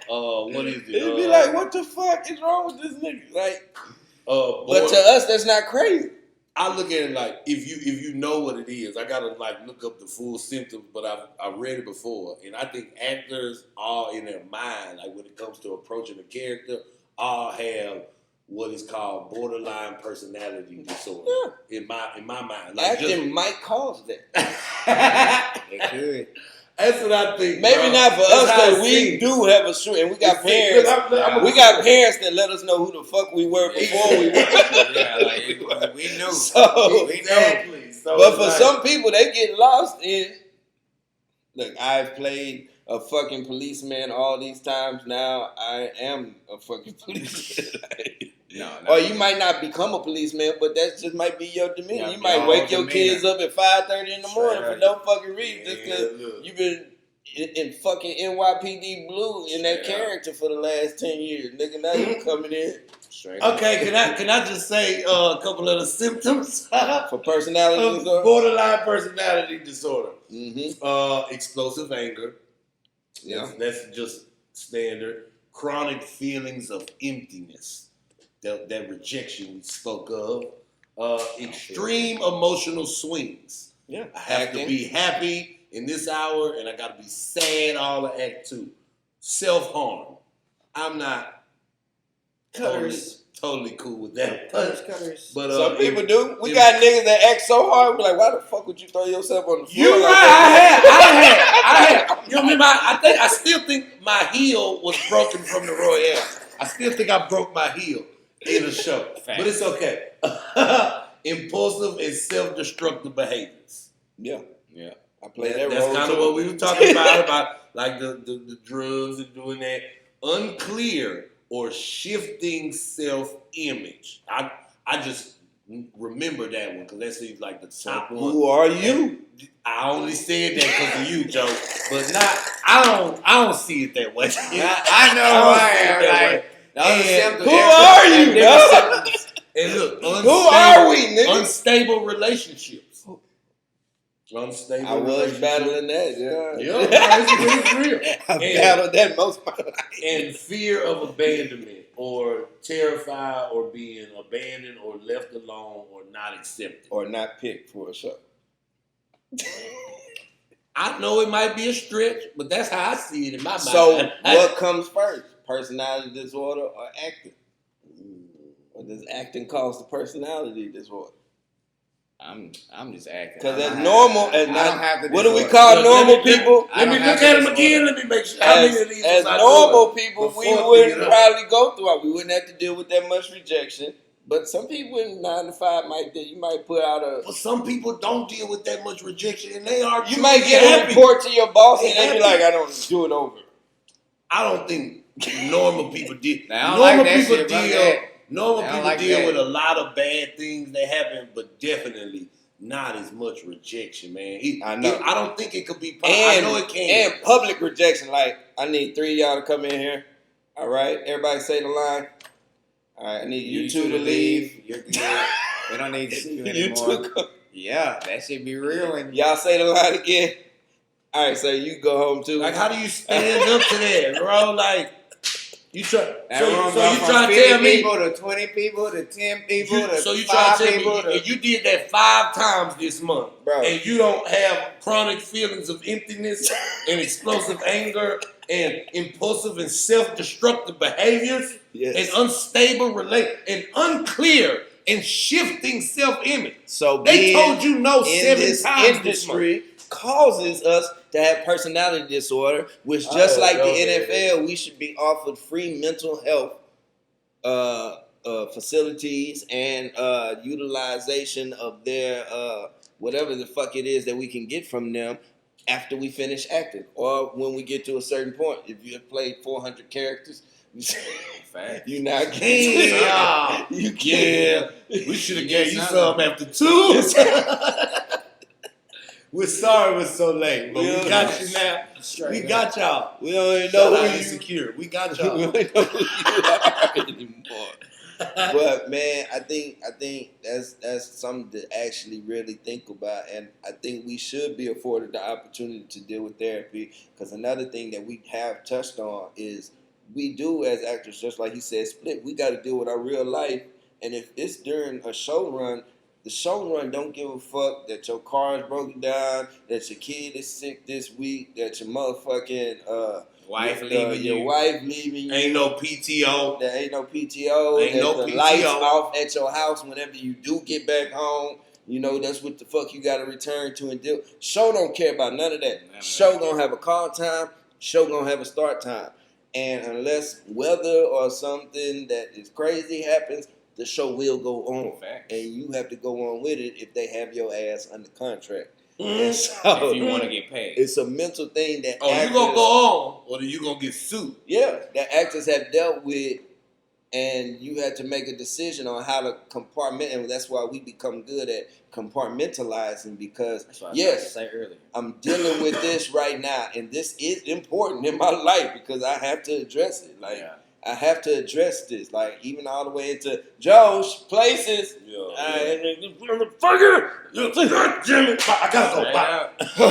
What is it? It'd be like, what the fuck is wrong with this nigga? Like, but to us, that's not crazy. I look at it like if you know what it is, I gotta like look up the full symptoms. But I've read it before, and I think actors all in their mind, like when it comes to approaching a character, all have what is called borderline personality disorder. Yeah. In my mind, like Acting might cause that. It could. that's what I think. Maybe bro. not for That's us, how because it we seems. do have a street, and we got It's- parents. I'm- We got parents that let us know who the fuck we were before we were. Yeah, like we knew. So, we knew. Exactly. So but it's for like- some people, they get lost in. Look, I've played a fucking policeman all these times. Now I am a fucking policeman. No. Or you might not become a policeman, but that just might be your demeanor. Yeah, You might your wake your demeanor. kids up at 5:30 in the morning for no fucking reason, just Yeah, because look. you've been in fucking NYPD blue in that Straight up. character for the last 10 years, nigga. Now you coming in Straight up. Okay, can I just say a couple of the symptoms for personality of disorder? borderline personality disorder? Mm-hmm. Explosive anger. Yeah. That's just standard. Chronic feelings of emptiness. That rejection we spoke of. Extreme emotional swings. Yeah. I have to be happy in this hour, and I got to be sad all of Act 2. Self-harm. I'm not totally cool with that. But Some people do. We got niggas that act so hard. We're like, why the fuck would you throw yourself on the floor? You're like right. that? I have. You remember? I still think my heel was broken from the Royale. I still think I broke my heel in a show, but it's okay. Impulsive and self-destructive behaviors. Yeah. I played that That's role kind of too. what we were talking about like the drugs and doing that. Unclear or shifting self-image. I just remember that one because that seems like the top one. Who are you? I only said that because of you, Joe. But I don't see it that way. I know who I am. Like, And who are you, dog? And look, Who are we, nigga? Unstable relationships. Unstable I was relationships. battling that, yeah. Yeah, it's real. I battled that most of my life. And fear of abandonment or terrified or being abandoned or left alone or not accepted. Or not picked for a show. I know it might be a stretch, but that's how I see it in my mind. So what comes first? Personality disorder or acting? Or does acting cause the personality disorder? I'm just acting. Because I as don't normal, have- as I not, don't have the what do we disorder. call Look, normal let me- people? Let me I don't look have at the them again. disorder. Let me make sure how many of these As was I normal doing people, we before wouldn't picking up? probably go through it. We wouldn't have to deal with that much rejection. But some people in 9 to 5 might do. You might put out a. But some people don't deal with that much rejection, and they are. You truly might get a happy. report to your boss, and They they be happy. like, "I don't do it over." I don't think normal people deal. They don't Normal like that people shit, bro. deal. Normal They don't people like deal that. with a lot of bad things that happen, but definitely not as much rejection, man. I know. I don't think it could be. I know it can. And public rejection. Like, I need 3 of y'all to come in here. All right, everybody say the line. All right, I need you two to leave. You're good. We don't need to see you You anymore. two come. Yeah, that should be real. And Y'all say the line again. All right, so you go home too. Like, how do you stand up to that, bro? Like, you try. that So room you go from trying to 50 tell me? people to 20 people to 10 people to So you 5 trying to people tell me to you did that 5 times this month, Bro. and you don't have chronic feelings of emptiness and explosive anger and impulsive and self-destructive behaviors Yes. and unstable and unclear and shifting self-image. So they told you no in 7 this times industry causes us to have personality disorder, which just like the NFL, we should be offered free mental health facilities and utilization of their whatever the fuck it is that we can get from them after we finish acting or when we get to a certain point. If you have played 400 characters, you're not getting you can't. We should have gave you some after 2. We're sorry we're so late, but we got you now. We got y'all. We don't even know who Insecure. We got y'all. We don't know who you are anymore. But man, I think that's something to actually really think about, and I think we should be afforded the opportunity to deal with therapy. Because another thing that we have touched on is we do as actors, just like he said, split. We got to deal with our real life, and if it's during a show run. The showrun don't give a fuck that your car is broken down, that your kid is sick this week, that your motherfucking wife leaving your wife leaving you. Ain't no PTO. There ain't no PTO. Ain't that no the PTO. Lights off at your house whenever you do get back home. You know, that's what the fuck you got to return to and do. Show don't care about none of that. Show gonna have a call time. Show gonna have a start time. And unless weather or something that is crazy happens, the show will go on, and you have to go on with it if they have your ass under contract. And so, if you want to get paid, it's a mental thing that actors, you gonna go on, or you gonna get sued? Yeah, that actors have dealt with, and you had to make a decision on how to compartment, and that's why we become good at compartmentalizing. Because yes, I'm dealing with this right now, and this is important in my life because I have to address it. I have to address this, like even all the way into Joe's places. Motherfucker! God damn it! I gotta go.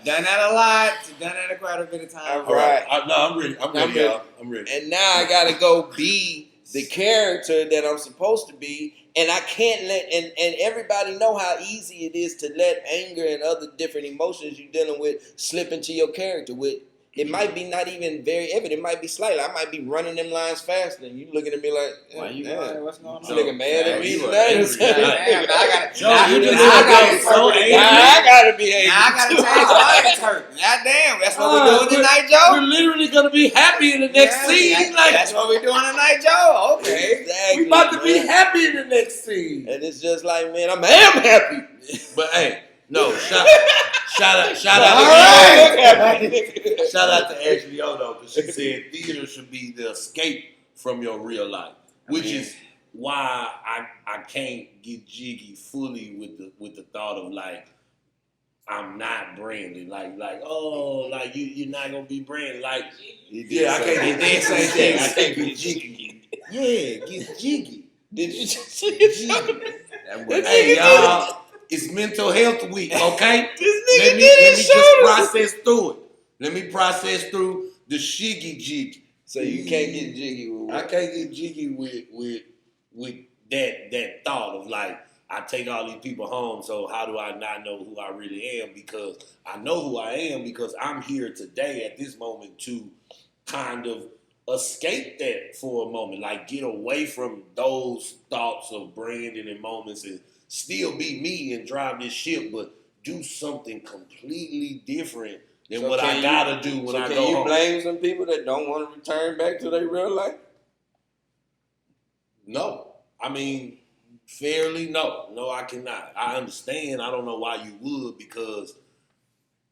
Done that a lot. Done that quite a bit of time. All right. I'm ready. I'm ready, y'all. I'm ready. And now I gotta go be the character that I'm supposed to be, and I can't let and everybody know how easy it is to let anger and other different emotions you're dealing with slip into your character with. It might be not even very evident. It might be slightly. I might be running them lines faster, and you looking at me like, why you lying? What's going on? You looking mad at me? I gotta be able. I gotta change my hurt. God damn, that's what we're doing tonight, Joe. We're literally gonna be happy in the next scene. That's what we're doing tonight, Joe. Okay, exactly. We about to be happy in the next scene, and it's just like, man, I am happy. But hey, no, shout out to HBO though, because she said theater should be the escape from your real life, which is why I can't get jiggy fully with the thought of like I'm not Brandon, like you're not gonna be Brandon, like I can't get that same thing. I can't get jiggy. Yeah, get jiggy. Did you just see it? Hey y'all. It's Mental Health Week, okay? Let me just process through it. Let me process through the shiggy jiggy. So you can't get jiggy with I can't get jiggy with that thought of like I take all these people home, so how do I not know who I really am? Because I know who I am because I'm here today at this moment to kind of escape that for a moment, like get away from those thoughts of Brandon and moments and still be me and drive this ship, but do something completely different than what I gotta do when I go home. Can you blame some people that don't want to return back to their real life? No. I mean, fairly, no. No, I cannot. I understand. I don't know why you would, because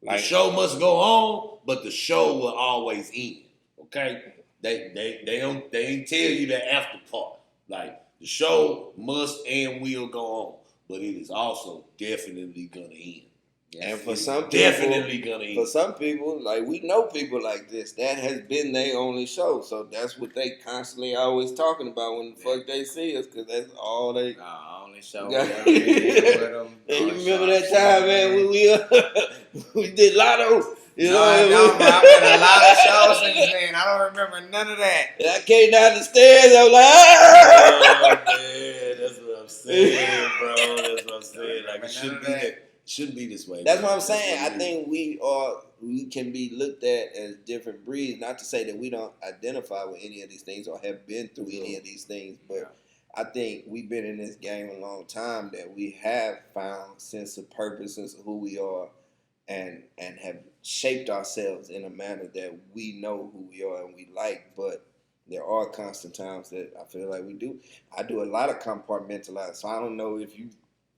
the show must go on, but the show will always end. Okay? They ain't tell you the after part. Like, the show must and will go on. But it is also definitely gonna end. And for some people, definitely gonna end. For some people, like we know people like this, that has been their only show. So that's what they constantly always talking about when the fuck they see us, because that's all they only show. And you remember that time, man, when we did Lotto? You know, I've been a lot of shows since then. I don't remember none of that. And I came down the stairs. I was like, oh man, that's what I'm saying, bro. That's what I'm saying. Like it shouldn't be this way. That's what I'm saying. I think we can be looked at as different breeds. Not to say that we don't identify with any of these things or have been through any of these things, but I think we've been in this game a long time that we have found sense of purpose, sense of who we are, and have shaped ourselves in a manner that we know who we are and we like. But there are constant times that I feel like we do. I do a lot of compartmentalizing, so I don't know if you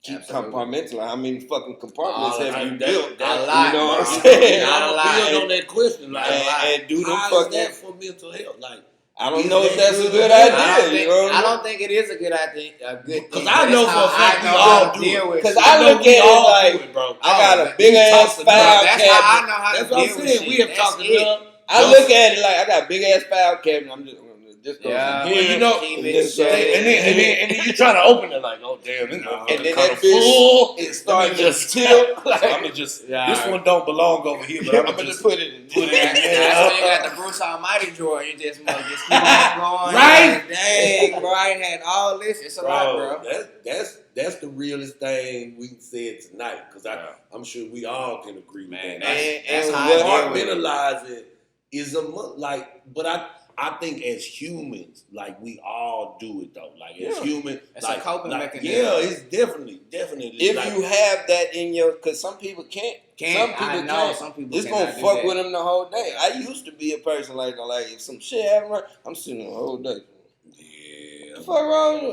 keep compartmentalizing. How many fucking compartments have you built? A lot, you know what I'm bro. saying? Not a lot. Build on that question, like, and do them how is fucking. that for mental health? Like, I don't know if that's a good idea. I don't think it is a good idea. Because I know for a fact we all do it. Because I look at it like, bro. I got a big ass file cabinet. That's how I know how That's to what deal I'm with saying. shit. We have talked enough. I look at it like I got a big ass file cabinet. I'm just Yeah, go from here, you know, keep and it then shade. And then you trying to open it like, oh damn, this and then kind that of full. bitch, it starts just tilt. So I'm gonna just this one don't belong over here, but I'm gonna just put it in. That's when you got the Bruce Almighty drawer. You just keep on going. Right? Like, dang, bro, I had all this. It's a lot, bro. That's the realest thing we said tonight, because I'm sure we all can agree with that. That's how I deal with it. Compartmentalizing is but I think as humans, like, we all do it though. Like, as humans, it's like, a coping mechanism. Yeah, it's definitely. If like, you have that in your, because some people can't. Some people can't. Some people it's gonna fuck with them the whole day. I used to be a person like if some shit happened, I'm sitting the whole day. Yeah. The fuck wrong?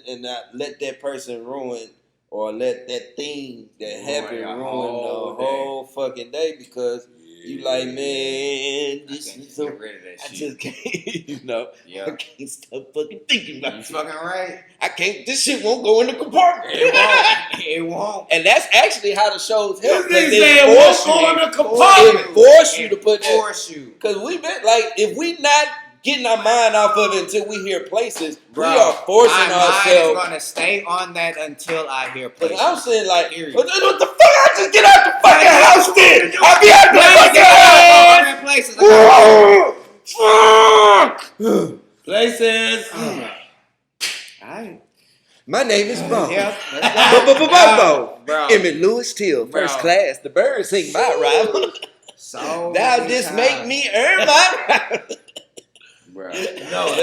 And not let that person ruin or let that thing that happened ruin the whole fucking day because. You like, man, this is so. I just can't, I can't stop fucking thinking about it. You fucking right. I can't. This shit won't go in the compartment. It won't. And that's actually how the shows help. It won't go in the compartment. It force you to put that. Force you. Because we been like, if we not getting our mind off of it until we hear places, bro, we are forcing ourselves. My mind is gonna stay on that until I hear places. I'm saying like, what the fuck? I just get out the fucking house then. I'll be out the fucking house. Fuck. Places. Alright. My name is Bo. Bro. Emmett Lewis Till, first class. The birds sing my rival. So thou just make me earn my rival. Bro. No,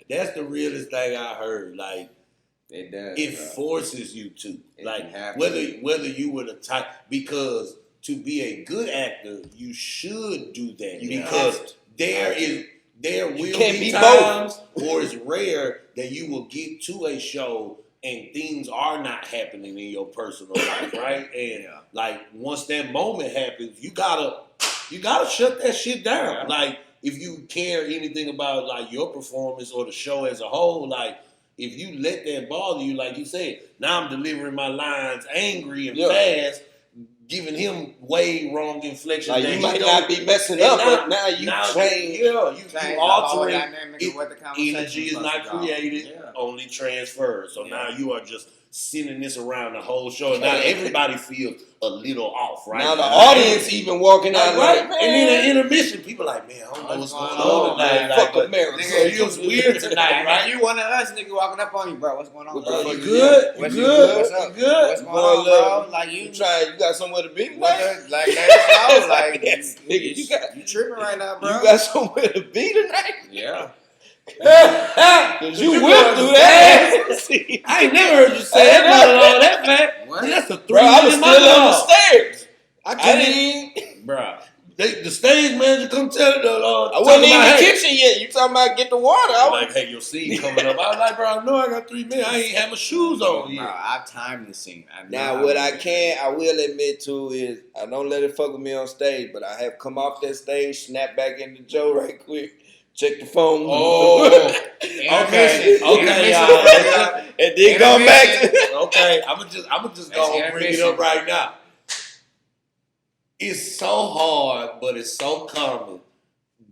that's the realest thing I heard. Like, it does. It forces you to. Like, whether you were the type, because to be a good actor, you should do that. Because there will be times, or it's rare, that you will get to a show and things are not happening in your personal life, right? And like, once that moment happens, you gotta shut that shit down. Yeah. Like, if you care anything about like your performance or the show as a whole, like, if you let that bother you, like you said, now I'm delivering my lines angry and fast, giving him way wrong inflection. Like, you might not be messing up, but now you change. You altering it. Energy is not created, only transferred. So now you are just sending this around the whole show. Now everybody feels a little off, right? Now the audience even walking out like, man. And then the intermission, people like, man, I don't know what's going on tonight. Fuck America. So it was weird tonight, right? You one of us, nigga, walking up on you, bro. What's going on, bro? You good? What's good? What's up? You good? What's going on, bro? Like, you got somewhere to be? Like, that's all. Like, nigga, you tripping right now, bro? You got somewhere to be tonight? Yeah. Cause you whipped through that. I ain't never heard you say that. Not all that fact. That's a 3 Bro, I was still on the stairs. Bro. The stage manager come tell it. I wasn't in the kitchen yet. You talking about get the water? I was like, hey, your scene coming up. I was like, bro, I know I got 3 minutes. I ain't have my shoes on yet. Bro, I've timed the scene. Now, what I will admit to is I don't let it fuck with me on stage, but I have come off that stage, snap back into Joe right quick. Check the phone. Oh, okay, and then go back to okay. I'm just gonna bring it up right now. It's so hard, but it's so common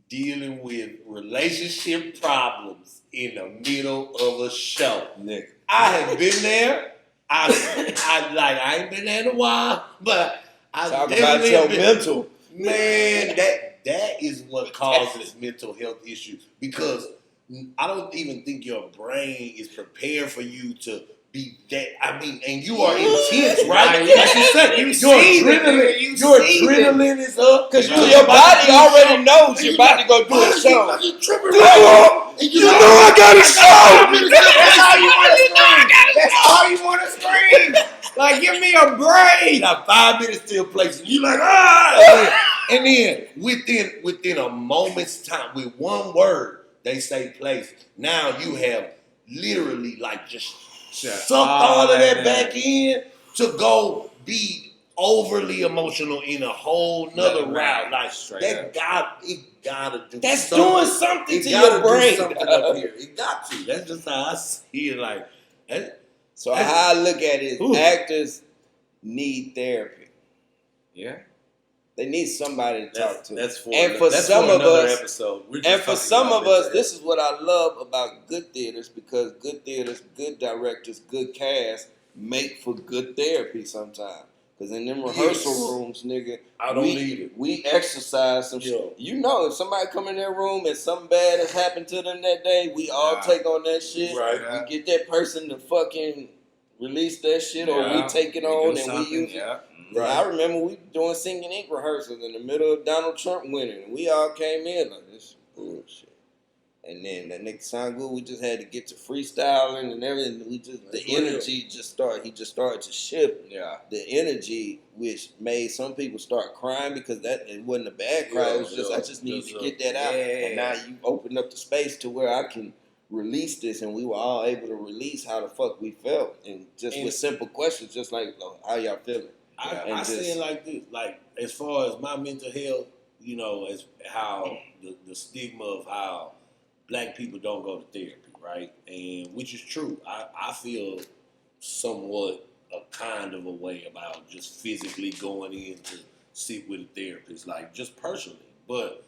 dealing with relationship problems in the middle of a show. Nigga. I have been there. I ain't been there in a while, but I talk about your mental. Man, that is what causes mental health issues, because I don't even think your brain is prepared for you to be that. I mean, and you are intense, right? Yes, you said, you your see adrenaline, you your see adrenaline is up Because because your body already knows you're about to go do a show. You tripping right? And you know I got a show. That's all you want to scream. That's all you want to scream. Like, give me a break. You got 5 minutes still placing. You like and then within a moment's time, with one word, they say place. Now you have literally like just sucked all of that back in to go be overly emotional in a whole nother route. Like it gotta do. That's something. doing something It to gotta your brain. do something up here. It got to. That's just how I see it. Like, So how I look at it is actors need therapy. Yeah. They need somebody to talk to. That's for some of us, episode. and for some of us, this is what I love about good theaters, because good theaters, good directors, good cast make for good therapy sometimes. Because in them rehearsal rooms, nigga, I don't need it. We exercise some shit. You know, if somebody come in their room and something bad has happened to them that day, we all take on that shit. Right. We get that person to fucking release that shit, or we take it on and we use it. Right. I remember we doing Singing Ink rehearsals in the middle of Donald Trump winning, and we all came in like, this bullshit. And then that nigga sound good. We just had to get to freestyling and everything. He just started to shift. Yeah. The energy, which made some people start crying, because it wasn't a bad cry. It was just, I just needed to get that out. And now you open up the space to where I can release this, and we were all able to release how the fuck we felt, and with simple questions, just like, how y'all feeling? I say it like this, like as far as my mental health, you know, as how the stigma of how black people don't go to therapy, right? And which is true. I feel somewhat a kind of a way about just physically going in to sit with a therapist, like just personally. But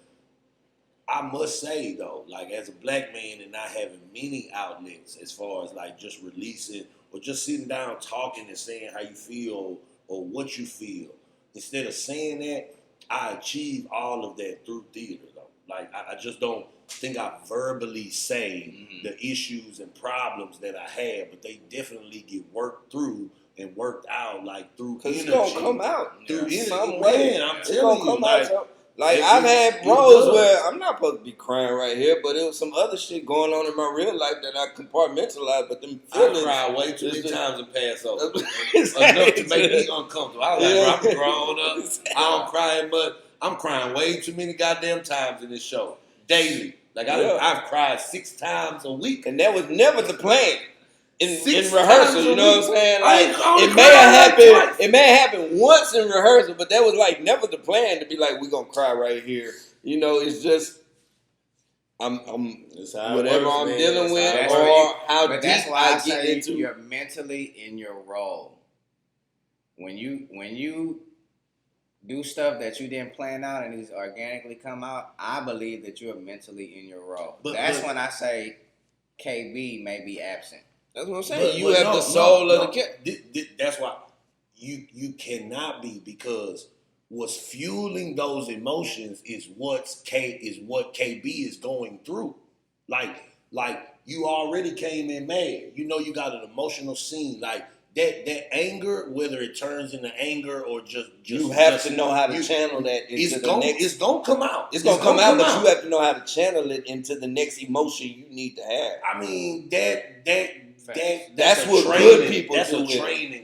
I must say though, like as a black man and not having many outlets as far as like just releasing or just sitting down talking and saying how you feel or what you feel. Instead of saying that, I achieve all of that through theater, though. Like, I just don't think I verbally say the issues and problems that I have, but they definitely get worked through and worked out, like, through energy. Because it's going to come out. Through some way. Man, I'm telling you. Like I've had bros where I'm not supposed to be crying right here, but it was some other shit going on in my real life that I compartmentalized. But them feelings, I cried way too many times and pass over. Enough to make me uncomfortable. I was like, bro, I'm grown up. I don't cry much. I'm crying way too many goddamn times in this show. Daily. Like I've cried 6 times a week. And that was never the plan. In rehearsal, you know what I'm saying? Like it may have happened once in rehearsal, but that was like never the plan to be like, we're gonna cry right here. You know, it's just I'm whatever I'm dealing with, or how deep that's why I get into. You're mentally in your role. When you do stuff that you didn't plan out and these organically come out, I believe that you're mentally in your role. But when I say KB may be absent. That's what I'm saying. You have the soul of the kid. That's why you cannot be, because what's fueling those emotions is what KB is going through. Like you already came in mad. You know you got an emotional scene. Like that anger, whether it turns into anger or just you have to know how to channel that into the next. It's gonna come out. It's gonna come out, but you have to know how to channel it into the next emotion you need to have. I mean that's what good people do.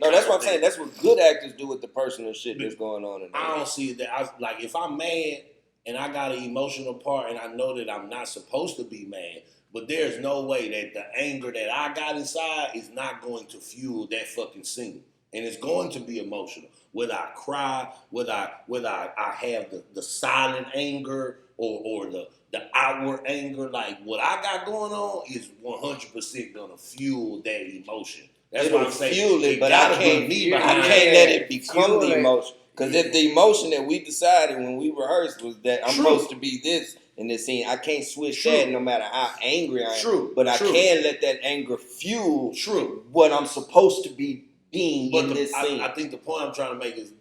That's what I'm saying. That's what good actors do with the personal shit that's going on. I don't see that. Like if I'm mad and I got an emotional part and I know that I'm not supposed to be mad, but there's no way that the anger that I got inside is not going to fuel that fucking scene. And it's going to be emotional. Whether I cry, whether I have the silent anger or the outward anger, like what I got going on is 100% gonna fuel that emotion. That's what I'm saying. Fuel it, but I can't let it become the emotion. Because if the emotion that we decided when we rehearsed was that I'm supposed to be this in this scene, I can't switch that no matter how angry I am. But I can let that anger fuel what I'm supposed to be being in this scene. I think the point I'm trying to make is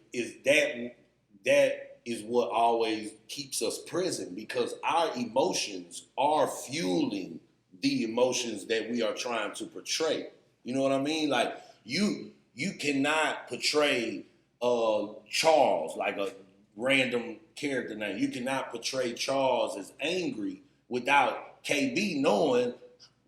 that is what always keeps us present, because our emotions are fueling the emotions that we are trying to portray. You know what I mean? Like you cannot portray Charles like a random character name. You cannot portray Charles as angry without KB knowing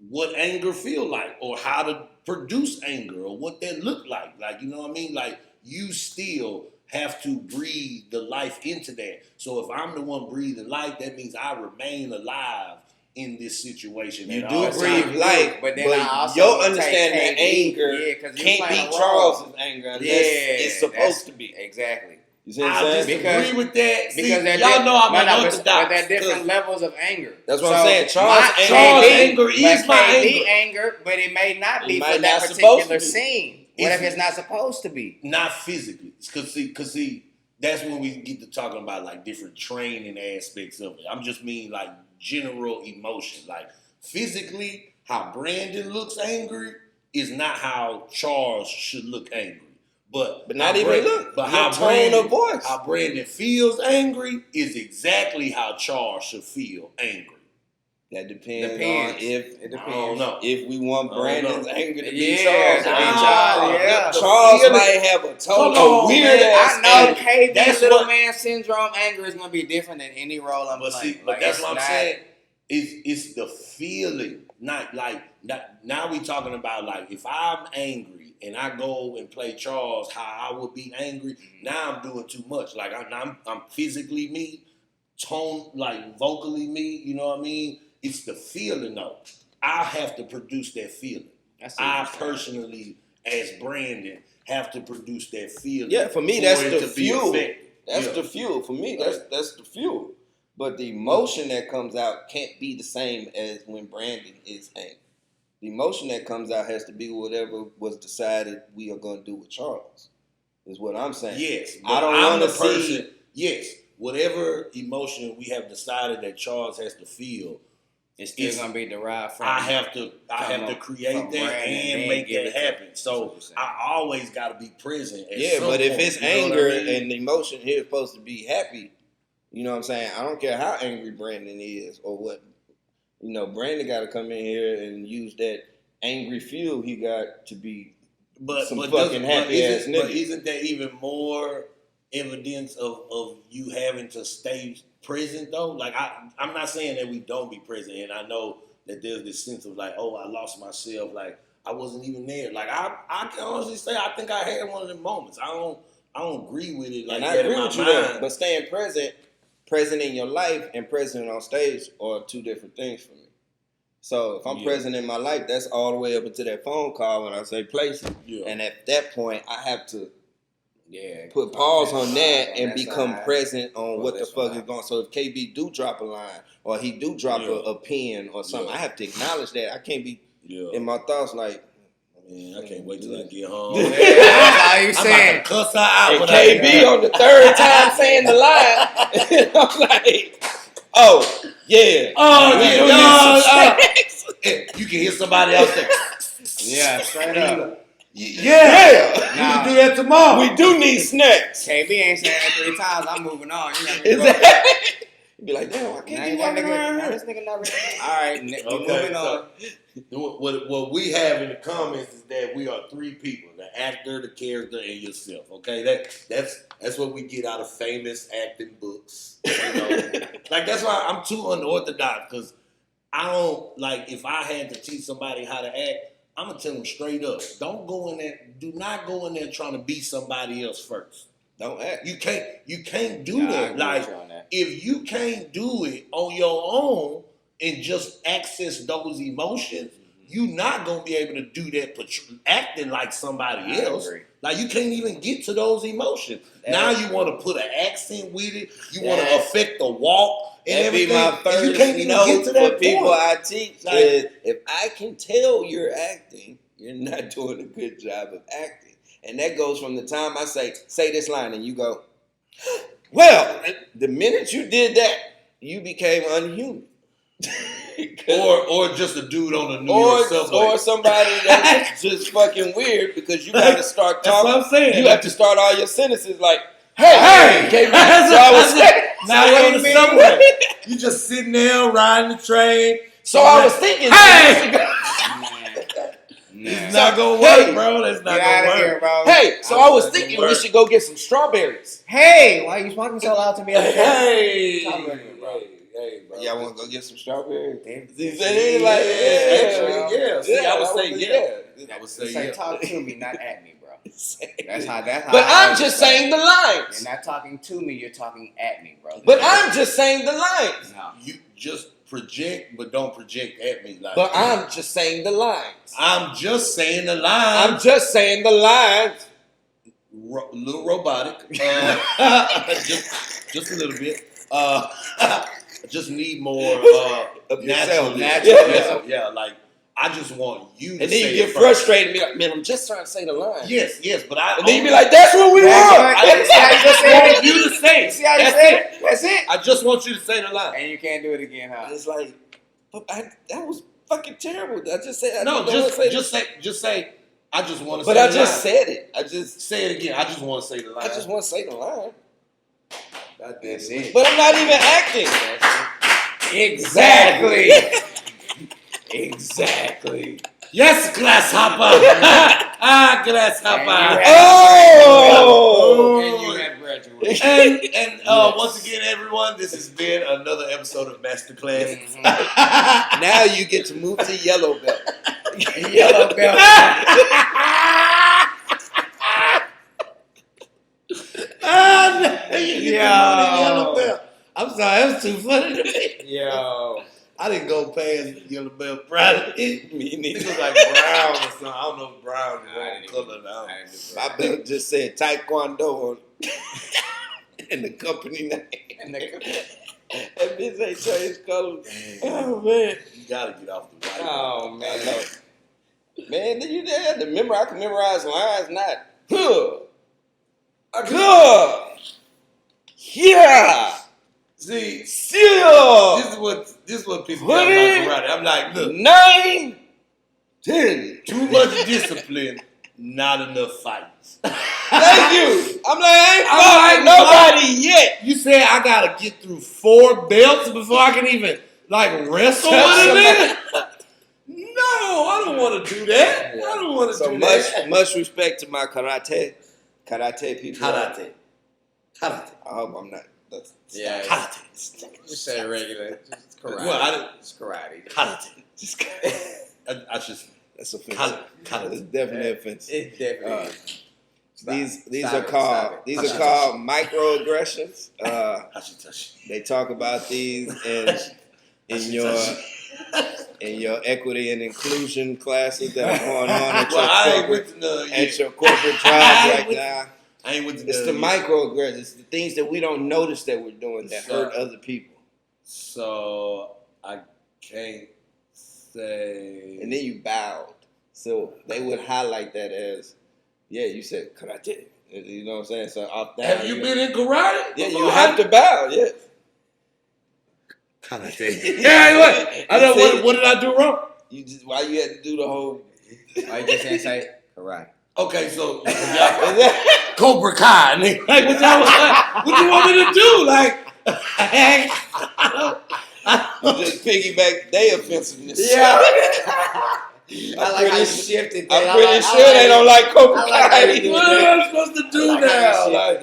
what anger feel like or how to produce anger or what that look like. Like, you know what I mean? Like, you still have to breathe the life into that. So if I'm the one breathing life, that means I remain alive in this situation. You at do all breathe times. life, but then but I also your take understanding of KB, anger 'cause you can't playing be a role. Charles's anger unless it's supposed that's- to be. Exactly. You see what I I'm saying? disagree with that. See, Because they're y'all know I'm but unorthodox. they're different levels of anger. That's what I'm saying. Charles' anger is my KB anger. but it may not It be might for that not supposed particular to be. scene. What if it's not supposed to be? Not physically. Cause see, that's when we get to talking about like different training aspects of it. I'm just mean like general emotion. Like physically, how Brandon looks angry is not how Charles should look angry. But not how even look. But Your how tone Brandon, of voice. how Brandon feels angry is exactly how Charles should feel angry. That depends on It I don't depends. know. if we want Brandon's anger to be Yeah, Charles. yeah. Charles feeling- might have a Come total on, weird man. ass I know anger. KB That's little what- man syndrome anger is gonna be different than any role I'm But playing. see, but Like, that's it's what I'm not- saying. It's the feeling, not like now we talking about like if I'm angry and I go and play Charles, how I would be angry. Now I'm doing too much. Like I'm physically me, tone like vocally me. You know what I mean? It's the feeling though. I have to produce that feeling. I personally, as Brandon, have to produce that feeling. Yeah, for me that's it the to be fuel. effective. That's Yeah. the fuel. For me, that's the fuel. But the emotion that comes out can't be the same as when Brandon is angry. The emotion that comes out has to be whatever was decided we are going to do with Charles. Is what I'm saying. Yes, I don't I'm want the to person. see. Yes, whatever emotion we have decided that Charles has to feel, It's still gonna be derived from. I have to create from that Brandon and then make give that it to happen. him. So That's what you're saying. I always got to be present. At Yeah, some but if point, it's you know what anger I mean? and the emotion here is supposed to be happy, you know what I'm saying? I don't care how angry Brandon is or what. You know, Brandon got to come in here and use that angry fuel he got to be some fucking happy ass nigga. But isn't that even more evidence of you having to stay present though? Like I'm not saying that we don't be present, and I know that there's this sense of like, oh, I lost myself, like I wasn't even there. Like I can honestly say I think I had one of them moments. I don't agree with it. Like And I that agree in my with you mind. there, but staying present in your life and present on stage are two different things for me. So if I'm present in my life, that's all the way up into that phone call when I say place it. Yeah. And at that point, I have to Yeah. put pause on that and that become side. present on what the this fuck side. is going. So if KB do drop a line or he do drop a pen or something, I have to acknowledge that. I can't be in my thoughts like, Man, I can't wait till I get home. Yeah, that's all you I'm saying. about to cuss her out. and when I get KB home. on the third time saying the line, and I'm like, oh yeah, Oh, we yeah, do need y'all, some snacks. You can hear somebody else say, Yeah, straight up. yeah, you Nah. can do that tomorrow. We do need snacks. KB ain't saying that 3 times. I'm moving on. You know what I mean? Exactly. You be like, damn, I Now can't be that walking around now here. this nigga not ready. All right, we moving on. What we have in the comments is that we are 3 people: the actor, the character, and yourself. Okay, that's what we get out of famous acting books. You know? Like that's why I'm too unorthodox, because I don't like if I had to teach somebody how to act, I'm gonna tell them straight up: don't go in there. Do not go in there trying to be somebody else first. Don't act. You can't do Nah, I that. agree Like with you on that. if you can't do it on your own and just access those emotions, you're not gonna be able to do that acting like somebody I else. agree. Like you can't even get to those emotions. Now you want to put an accent with it. You want to That- affect the walk and That be everything. my and first you can't even note get to for that people point. I teach Like- is if I can tell you're acting, you're not doing a good job of acting. And that goes from the time I say this line and you go, well, the minute you did that, you became unhuman. Or just a dude on the New York subway. or somebody that's just fucking weird because you got to start That's talking. what I'm saying. You have to start all your sentences like, hey, KB. That's So I what was I'm saying. Now you're on the KB. subway. You just sitting there riding the train. So I was thinking, Hey! It's not gonna work, bro. That's not gonna work. Here, bro. Hey, so I was thinking we should go get some strawberries. Hey, why are you talking so loud to me? Hey, Talk about it, bro. Hey, bro. Y'all want to go get some strawberries? They like, Actually, yeah. See, Yeah, I would say yeah. yeah. I would say Say yeah. talk to me, not at me, bro. That's how. But I'm just saying the You're lines. not talking to me. You're talking at me, bro. But I'm just saying the lines. No. You just project, but don't project at me. Like, But I'm just saying the lines. I'm just saying the line. I'm just saying the lines. Little robotic. Just a little bit. Just need more Of natural. yourself. Yeah, like I just want you to And then say you get it first. frustrated and be like, man, I'm just trying to say the line. Yes, but I And then you be like, that's what we want. I just want you to say it. See how you That's said it. it? That's it. I just want you to say the line. And you can't do it again, huh? It's like, but that was fucking terrible. I just said, No, just say. I just want to say But I the just line. said it. I just Say it again. I just want to say the line. want to say the line. That's it. But I'm not even acting. Exactly. Exactly. Yes, grasshopper. Grasshopper. Oh! And you have graduated. And once again, everyone, this has been another episode of Masterclass. Now you get to move to yellow belt. Yellow belt. I'm sorry, that was too funny to me. Yo. I didn't go past yellow belt Friday. Me It neither. was like brown or something. I don't know if brown is I wrong didn't color now. My belt just said Taekwondo on and the company name. That bitch ain't changed colors. Oh, man. You gotta get off the white. Oh, man. Man, you had to remember, I can memorize lines, not huh. Yeah. See, Seal. this is what pisses me off about karate. I'm like, look, 9, 10. too much discipline, not enough fights. Thank you. I'm like, I ain't I'm fought like, nobody yet. You said I gotta get through 4 belts before I can even like wrestle with a nigga? No, I don't want to do that. I don't want to So do that. much respect to my karate people. Karate. I hope I'm not. That's Yeah. Karate. Just say regular. It's karate. Well, It's karate. Karate. just I just that's offensive. Karate. It's definitely offensive. It definitely is. These Stop are it, called stop it. these are called microaggressions. Touch. They talk about these in your equity and inclusion classes that are going on at Well, I ain't your with corporate, the at your corporate job right now. I ain't with It's the microaggressions, it's the things that we don't notice that we're doing that hurt other people. So I can't say. And then you bowed. So they would highlight that as, yeah, you said karate. You know what I'm saying? So off that. Have you been in karate? Yeah, before? you have to bow, yeah. Karate. Yeah, what? I know what did I do wrong? You just why you had to do the whole Why you just didn't say karate? Okay, so Cobra Kai, nigga. Like, what you want me to do? Like, you just piggyback their offensiveness. Yeah. I'm like how pretty you su- shifted I'm that. pretty sure they don't like Cobra Kai. what am I supposed to do now? Like,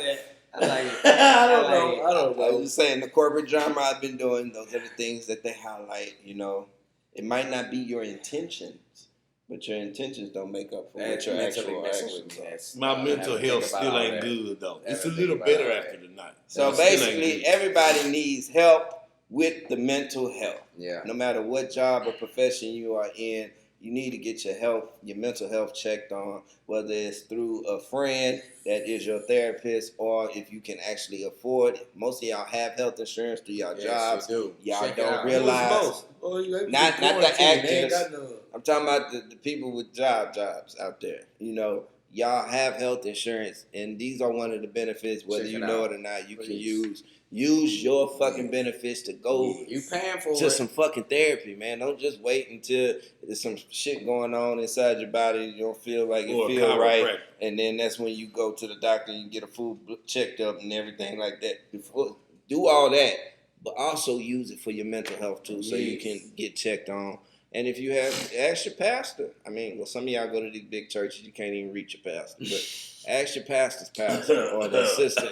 I like it. I don't know. I don't I was know. just saying, the corporate drama I've been doing, those are the things that they highlight. You know, it might not be your intentions, but your intentions don't make up for what your actual actions are. My mental health still ain't good though. It's a little better after the night. So It still ain't basically, good. everybody needs help with the mental health. Yeah. No matter what job or profession you are in, you need to get your mental health checked on, whether it's through a friend that is your therapist or if you can actually afford it. Most of y'all have health insurance through y'all jobs. Do. Y'all Check it don't out. realize. Not the actors. None. I'm talking about the people with jobs out there. You know, y'all have health insurance, and these are one of the benefits, whether Check you it know out. it or not, you can Please. use your fucking benefits to go You paying for to it. some fucking therapy, man. Don't just wait until there's some shit going on inside your body. You don't feel like Or it a feel right, chiropractor. and then that's when you go to the doctor and you get a full checked up and everything like that. Before, do all that, but also use it for your mental health too, so you Yes. can get checked on And if you have, ask your pastor. I mean, well, some of y'all go to these big churches, you can't even reach your pastor. But ask your pastor's pastor or the assistant,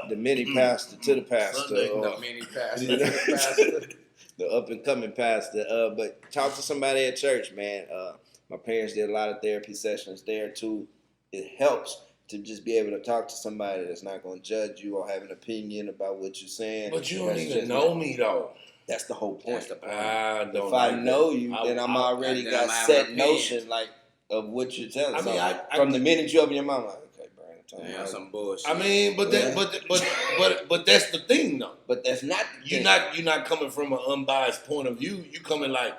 the mini pastor to the pastor. The mini pastor to the pastor. The up and coming pastor. But talk to somebody at church, man. My parents did a lot of therapy sessions there too. It helps to just be able to talk to somebody that's not going to judge you or have an opinion about what you're saying. But you don't even know me though. That's the whole point. If I know you, then I'm already got set notion like of what you're telling. From the minute you open your mouth, like, okay, Brian, yeah, some bullshit. I mean, but that's the thing though. But that's not the thing. You're not coming from an unbiased point of view. You coming like,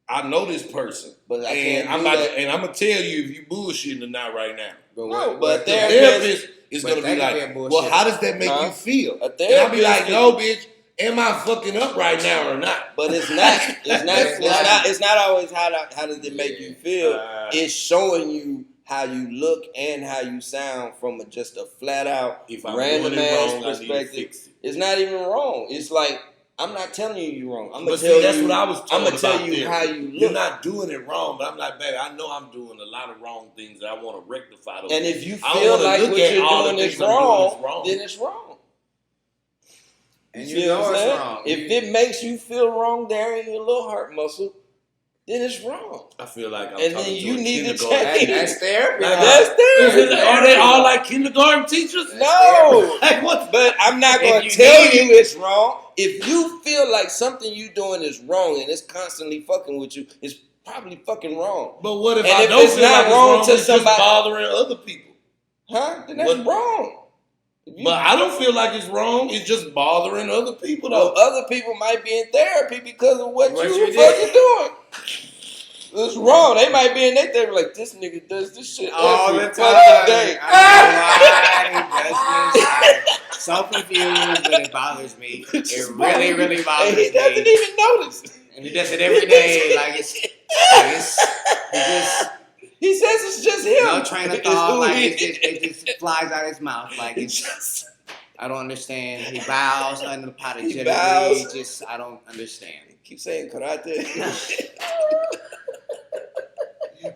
I know this person, but I'm gonna tell you if you bullshitting or not right now. But the therapist is gonna be like, well, how does that make you feel? And I'll be like, yo, bitch, am I fucking up right now or not? But it's not. It's not always how does it make you feel. It's showing you how you look and how you sound from just a flat out random ass perspective. It's not even wrong. It's like, I'm not telling you you're wrong. I'm gonna tell you. What I was I'm gonna tell you how you look. You're not doing it wrong, but I'm like, baby, I know I'm doing a lot of wrong things that I want to rectify. And if you feel like what you're doing is wrong, then it's wrong. And you know it's wrong. If it makes you feel wrong there in your little heart muscle, then it's wrong. I feel like I'm and talking then you to need to kindergarten. change. That's therapy. That's therapy. Are they all like kindergarten teachers? No. Like what? But I'm not going to tell you it's wrong. If you feel like something you doing is wrong and it's constantly fucking with you, it's probably fucking wrong. But what if and I if don't it's feel not like wrong it's to wrong, it's somebody just bothering other people? Huh? Then that's wrong. But I don't feel like it's wrong. It's just bothering other people, though. Well, other people might be in therapy because of what you did. fucking doing. It's wrong. They might be in their therapy like, this nigga does this shit all every the time. fucking day. I don't know why he does this. So confused, but it bothers me. It really, really bothers me. He doesn't even notice. And he does it every day. He says it's just him. No train of thought. Like it just flies out his mouth. Like it's just. I don't understand. He bows unapologetically. I don't understand. He keeps saying karate.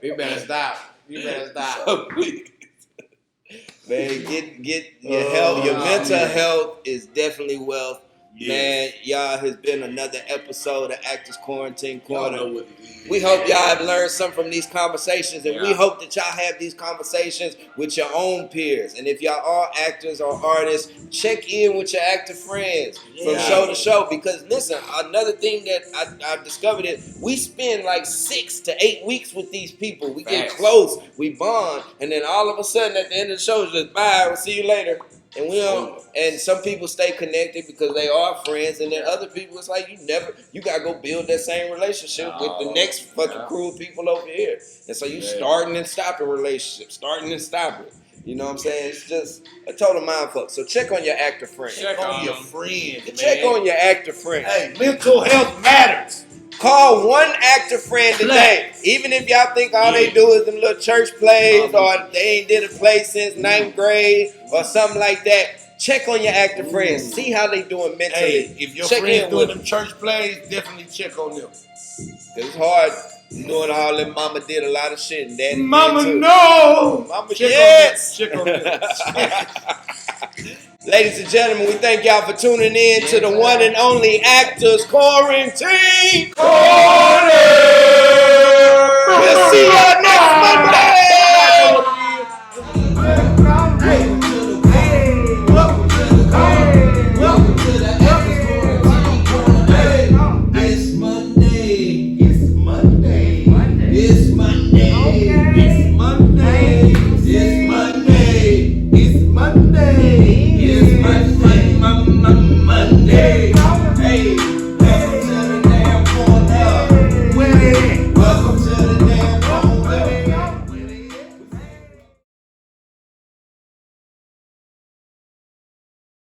You better stop. Man, get your health. Your mental health is definitely wealth. Yes. Man, y'all has been another episode of Actors Quarantine Corner. We hope y'all have learned something from these conversations, and we hope that y'all have these conversations with your own peers. And if y'all are actors or artists, check in with your actor friends from show to show. Because listen, another thing that I discovered is we spend like 6 to 8 weeks with these people. We get close, we bond, and then all of a sudden at the end of the show, it's just bye, we'll see you later. And we don't. And some people stay connected because they are friends, and then other people, it's like you gotta go build that same relationship with the next fucking crew of people over here. And so you starting and stopping relationships, starting and stopping. You know what I'm saying? It's just a total mindfuck. So check on your actor friends. Check on your friends, man. Check on your actor friends. Hey, mental health matters. Call one actor friend today. Even if y'all think all they do is them little church plays or they ain't did a play since 9th grade or something like that. Check on your actor friends. See how they doing mentally. Hey, if your friends doing them church plays, definitely check on them. Cause it's hard doing all that. Mama did a lot of shit and daddy Mama, did too. no. Mama, check yes. Check on them. Ladies and gentlemen, we thank y'all for tuning in to the one and only Actors Quarantine Corner. We'll see y'all next Monday. Welcome to the corner. Welcome to the Actors Quarantine Corner. It's Monday. It's Monday. It's Monday. It's Monday. It's Monday. It's Monday. It's Monday.